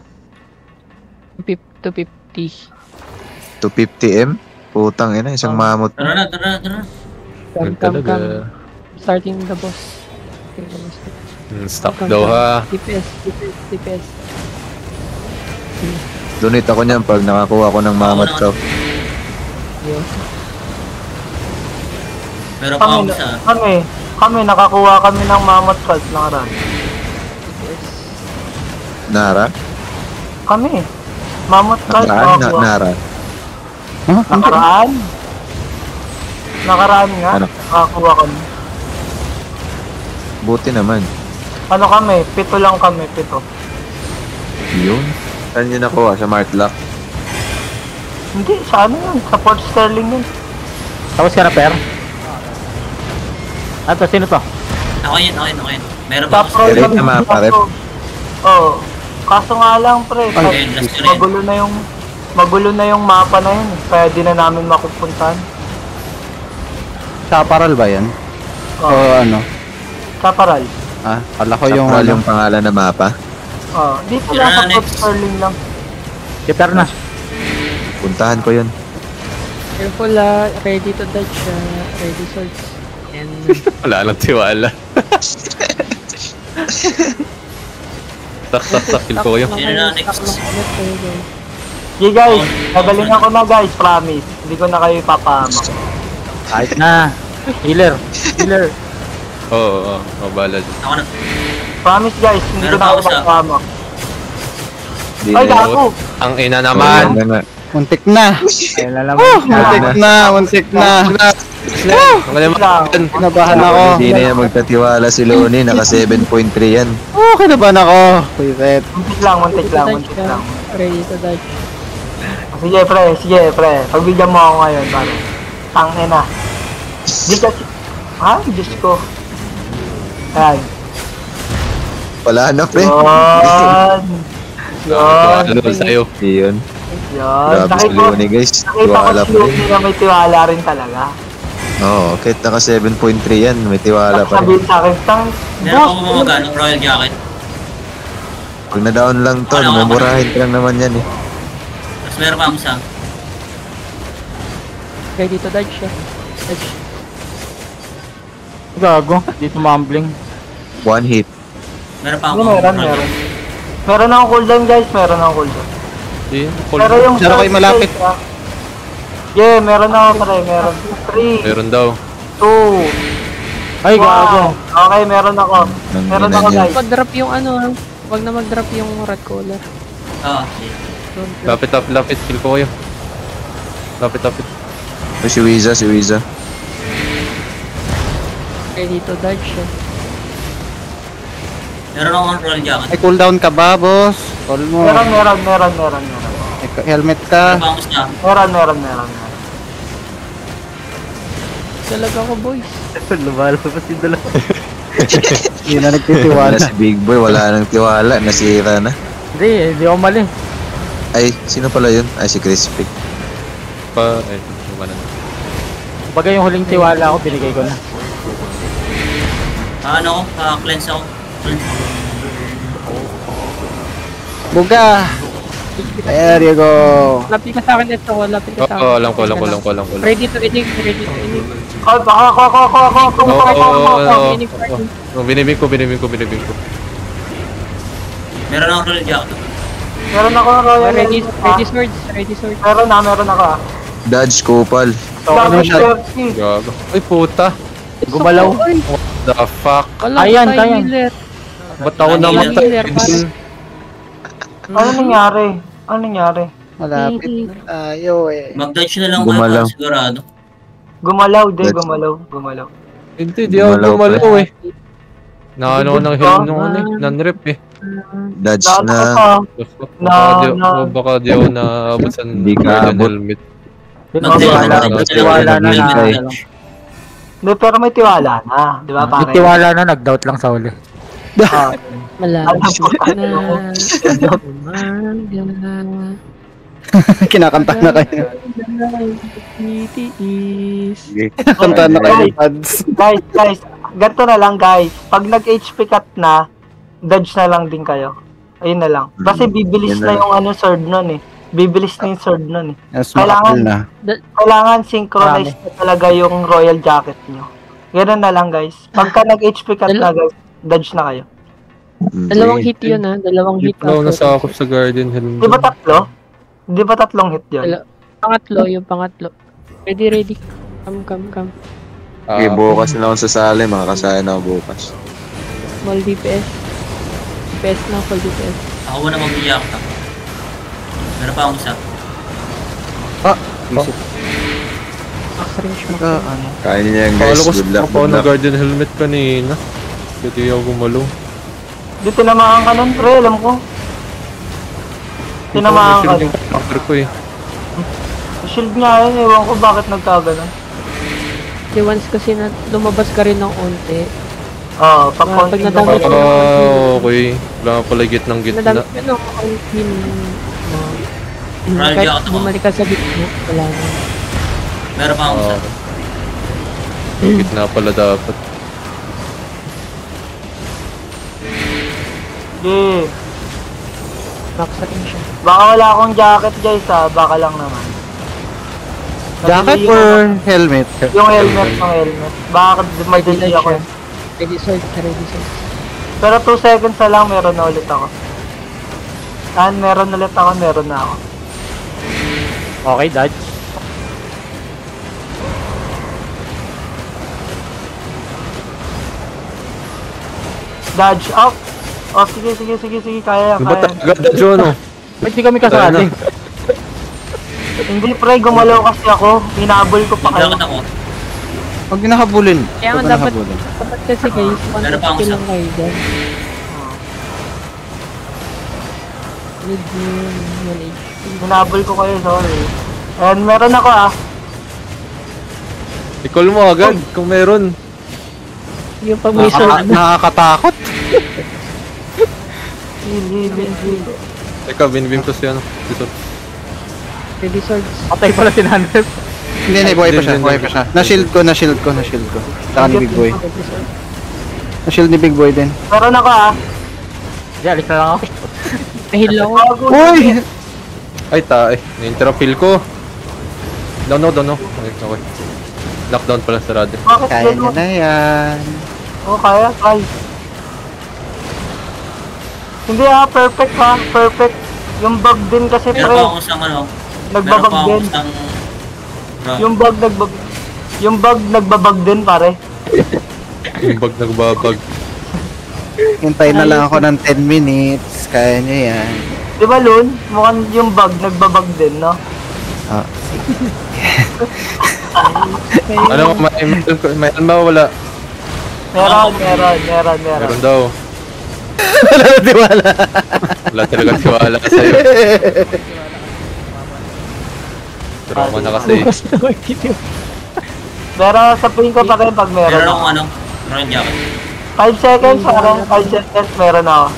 250. 250M? Putang ina, isang mamot. Tara na. Talaga. Starting the boss. Stop daw ha. DPS. Donate ako niyan pag nakakuha ko ng mamot ko. Pero pa ako sa... Kami nakakuha kami ng mammoth calls ng aran. Nara? Kami. Mammoth calls nakakuha. Nara. Nakaraan nga. Ano? Nakakuha kami. Buti naman. Ano kami? 7 lang kami. 7. Yun. Saan yun nakuha? Sa Martlock? Hindi, sa ano yun? Sa Port Sterling yun. Tapos ka na, Per? Ato, sino to? Ako yun. Meron ba ako? Tapos Direct na mapa, rep. Oo. Kaso nga lang, pre. Ayun, last yun. Magulo na yung mapa na yun. Kaya di na namin makupuntahan. Chaparral ba yan? O ano? Chaparral. Kala ko yung Sakral yung pangalan ng mapa. Dito lang sa Port Sterling lang. Si Per na. Puntahan ko yun. Careful ready to dodge, ready swords. And Wala lang tiwala. Tak, kill ko yun. Sino na next? Okay guys, nagaling ako na guys, promise. Hindi ko na kayo ipapahamak. Kahit na. Healer. Oo, balad. Ako na. Promise guys, hindi ko Meron na pa kayo ako sa- ipapahamak. Di Ay, na gago! Ang ina naman. muntik na. Ayun na lang. Muntik na. Ang galing lang. Kinabahan ako. Hindi na yan magtatiwala si Loni. Naka 7.3 yan. Kinabahan ako. Reset. Muntik lang. ready to dodge. Sige pre. Pagbigyan mo ako ngayon, pare. Tangina. Di kasi... Ay, Diyos ko. Ayan. Wala na pre. Yun. Ano sa'yo? Yun. Yun. Grabe si Loni guys. Nakita Tiwala ko pa si rin. Loni na may tiwala rin talaga. Oo, kahit naka 7.3 yan. May tiwala pa rin. Sabihin sa akin, Meron pa ako mamagano, Royal Jacket. Pag na-down lang to, Wala, mamurahin ka lang naman yan eh. Tapos meron pa ako sa... Ready to dodge siya. Dodge. Gago. Dito mumbling. One hit. Meron pa ako. meron. Meron akong cooldown guys, meron akong cooldown. Pero yung Laro kayo malapit. Yeah, meron ako pre, meron. 3, Meron daw. 2, Ay, gago. Okay, meron ako. Meron ako guys. Mag-drop yung wag na mag-drop yung red color. Oo. Don't drop. Lapit. Kill ko kayo. Lapit. Si Wiza. Ready to dodge siya. Meron akong Royal Jacket. May cooldown ka ba, boss? Call mo. Meron. May helmet Meron ka. pa ako sa... Meron. Talaga ko boys. Lumalabas yung dalawa. Hindi na nagtitiwala. Wala si Big Boy, wala nang tiwala, nasira na. Hindi ako mali. Ay, sino pala yun? Ay, si Crispy. Wala na. Bagay yung huling tiwala ko, binigay ko na. Ano ako? Cleanse ako. Buga! There you go. Lapit ka sa akin ito. Lapit ka sa akin. Oo, alam ko. Ready to inig. Binibig ko. Meron ako ulit jacket. Meron ako ng royal. Ready swords. Meron ako. Dodge Kupal. Dodge Gago. Ay, puta. Gumalaw. What the fuck? Ayan. Ba't ako naman Ano nangyari? Malapit na tayo eh. Mag-dodge na lang Gumalaw. kayo, sigurado. Gumalaw. Hindi, di ako Gumalaw gumalaw eh. Naano ko ng heal nung nan-rip eh. Dodge na. Baka di ako naabot sa Hindi ka guardian abot. helmet. Tiwala na. Hindi, pero may tiwala na. Di ba, pare? Tiwala na, nag-doubt lang sa uli. Malapit na. Kinakanta na kayo. Titiis. Kinakanta na kayo, pads. Guys, ganito na lang guys. Pag nag-HP cut na, dodge na lang din kayo. Ayun na lang. Kasi bibilis Yan na na. yung sword nun eh. Bibilis na yung sword nun eh. Mas Kailangan- makapal na. Kailangan synchronize na talaga yung royal jacket nyo. Ganun na lang guys. Pagka nag-HP cut na guys, dodge na kayo. Dalawang hit yun ha. Dalawang hit. Ikaw nasakop sa guardian helmet. Di ba tatlo? Di ba tatlong hit yun? Yung pangatlo. Ready. Come. Okay, bukas na ako sasali. Makakasaya na ako bukas. Small DPS. DPS na, full DPS. Ako muna mag-iyak ka. Meron pa akong isa. Max range mo. Kain niya yan Pakala guys. ko Good sa luck, ako good ng luck. guardian helmet kanina. Hindi ako gumalaw. Di tinamaan ka nun, pre. Alam ko. Tinamaan ka. Yung counter ko eh. Shield nga yun. Ewan ko bakit nagkaganon. Di once kasi na lumabas ka rin ng unti. Oo, Pag pag-counting nadami- Okay. Wala pala gitnang gitna. Nadami ka ng unti. Royal Kahit jacket ako. bumalik ka sa gitna, wala na. Meron pa akong isa. Gitna pala dapat. Yeah. Max range siya. Baka wala akong jacket guys ha. Baka lang naman. Jacket or helmet? Yung helmet. Baka madali ako. Ready sword. Pero 2 seconds na lang meron na ulit ako. Meron na ako. Okay, dodge. Dodge up. Oh, sige. Kaya. Ba't agad John oh? Ba't di kami kasali? Hindi pre, gumalaw kasi ako. Hinabol ko pa kayo. Jacket ako. Huwag nahabulin. Kaya Huwag nga dapat nahabulin. kasi guys, one Meron pa akong skill isa. lang kayo dyan. Need yun, Hinabol ko kayo, sorry. And meron ako I-call mo agad kung meron. Yung pag may sword na. Nakakatakot. Heal. Teka, binibim ko siya. Ready swords. Patay pala si Nanep. Hindi, buhay pa siya. Na-shield ko. Saka ni Big Boy. Na-shield ni Big Boy din. Meron ako Di, alis na lang ako. Nahil ako. Uy! Ay, na-interrupt heal ko. Down. Okay. Lockdown pala sarado. Bakit Kaya ganun? na yan. Oo, kaya. Try. Hindi perfect. Yung bug din kasi Meron pre. pa akong isang ano. Nagbabag din. Yung bug nagbabag din pare. Yung bag nagbabag. Hintay na lang ako ng 10 minutes. Kaya niya yan. Di ba Lun? Mukhang yung bug nagbabag din, no? Ah, Ano, may alma wala? Meron. Daw. wala na tiwala. Wala talaga tiwala sa'yo. Trauma na kasi. Pero sa tingin ko pa rin pag meron. Meron akong ano. Royal jacket. 5 seconds, parang 5 seconds, meron ako.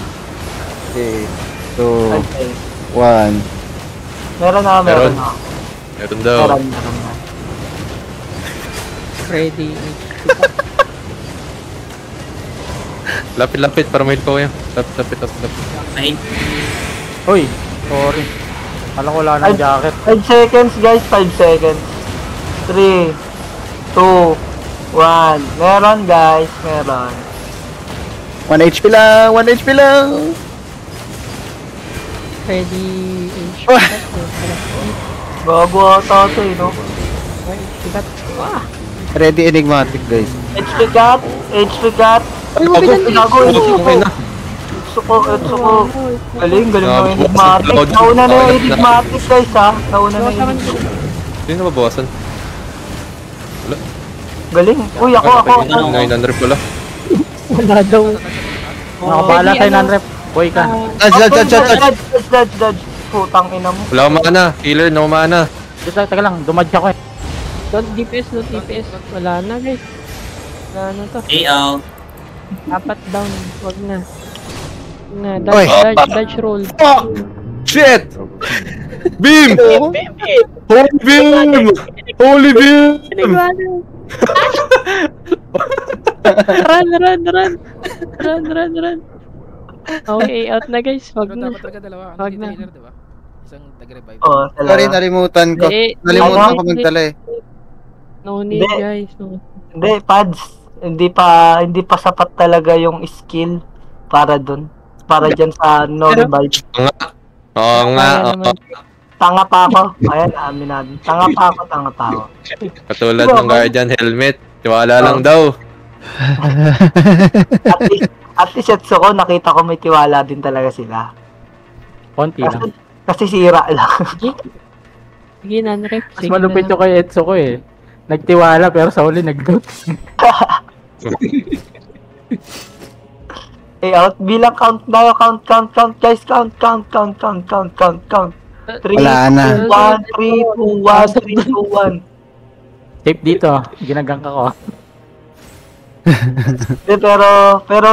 3, 2, 1. Meron ako. Meron daw. Meron. Ready. Lapit para may ko yan. Lapit. Ay, Uy, sorry. Alam ko wala ng jacket. 5 seconds guys, 5 seconds. 3, 2, 1. Meron guys, meron. 1 HP lang, 1 HP lang. Ready. Bago ata ito eh, no? Ready enigmatic guys. HP cut. Ay, mo Gago, Etsuko. Galing mo yung enigmatic. Nauna na yung enigmatic guys ha. Nauna na yung Hindi na mabawasan. galing. Uy, ako. 900 pala. Wala daw. Nakabala tayo ng rep. Boy ka. Dodge. Putang ina mo. Wala akong mana. Healer, no mana. Teka lang, dumadya ko eh. Don't DPS. Wala na guys. Wala na to. AL. Apat down. Wag na. Oy. Dodge roll. Shit! Beam! Holy beam! Run. Okay, out na guys. Wag Pero na. dapat talaga dalawa. Wag Hindi na. healer, diba? Isang tag-revive. Oh, Sorry, nalimutan ko. Nalimutan ko magdala eh. No need Hindi. guys. No. Hindi, Pads. Hindi pa sapat talaga yung skill para dun. Para dyan sa no revive. Oo nga. Tanga pa ako. Ayan, amin natin. Tanga pa ako. Katulad ng Guardian helmet. Tiwala lang daw. At least Etsuko, nakita ko may tiwala din talaga sila. Konti lang. Kasi sira lang. Sige, non-rep. Mas malupit yung kay Etsuko eh. Nagtiwala pero sa huli nag-doubt. Out. Bilang count tayo. Count. Guys, count. 3, Wala na. 2, 1. Tape dito, ginagangka ko. Pero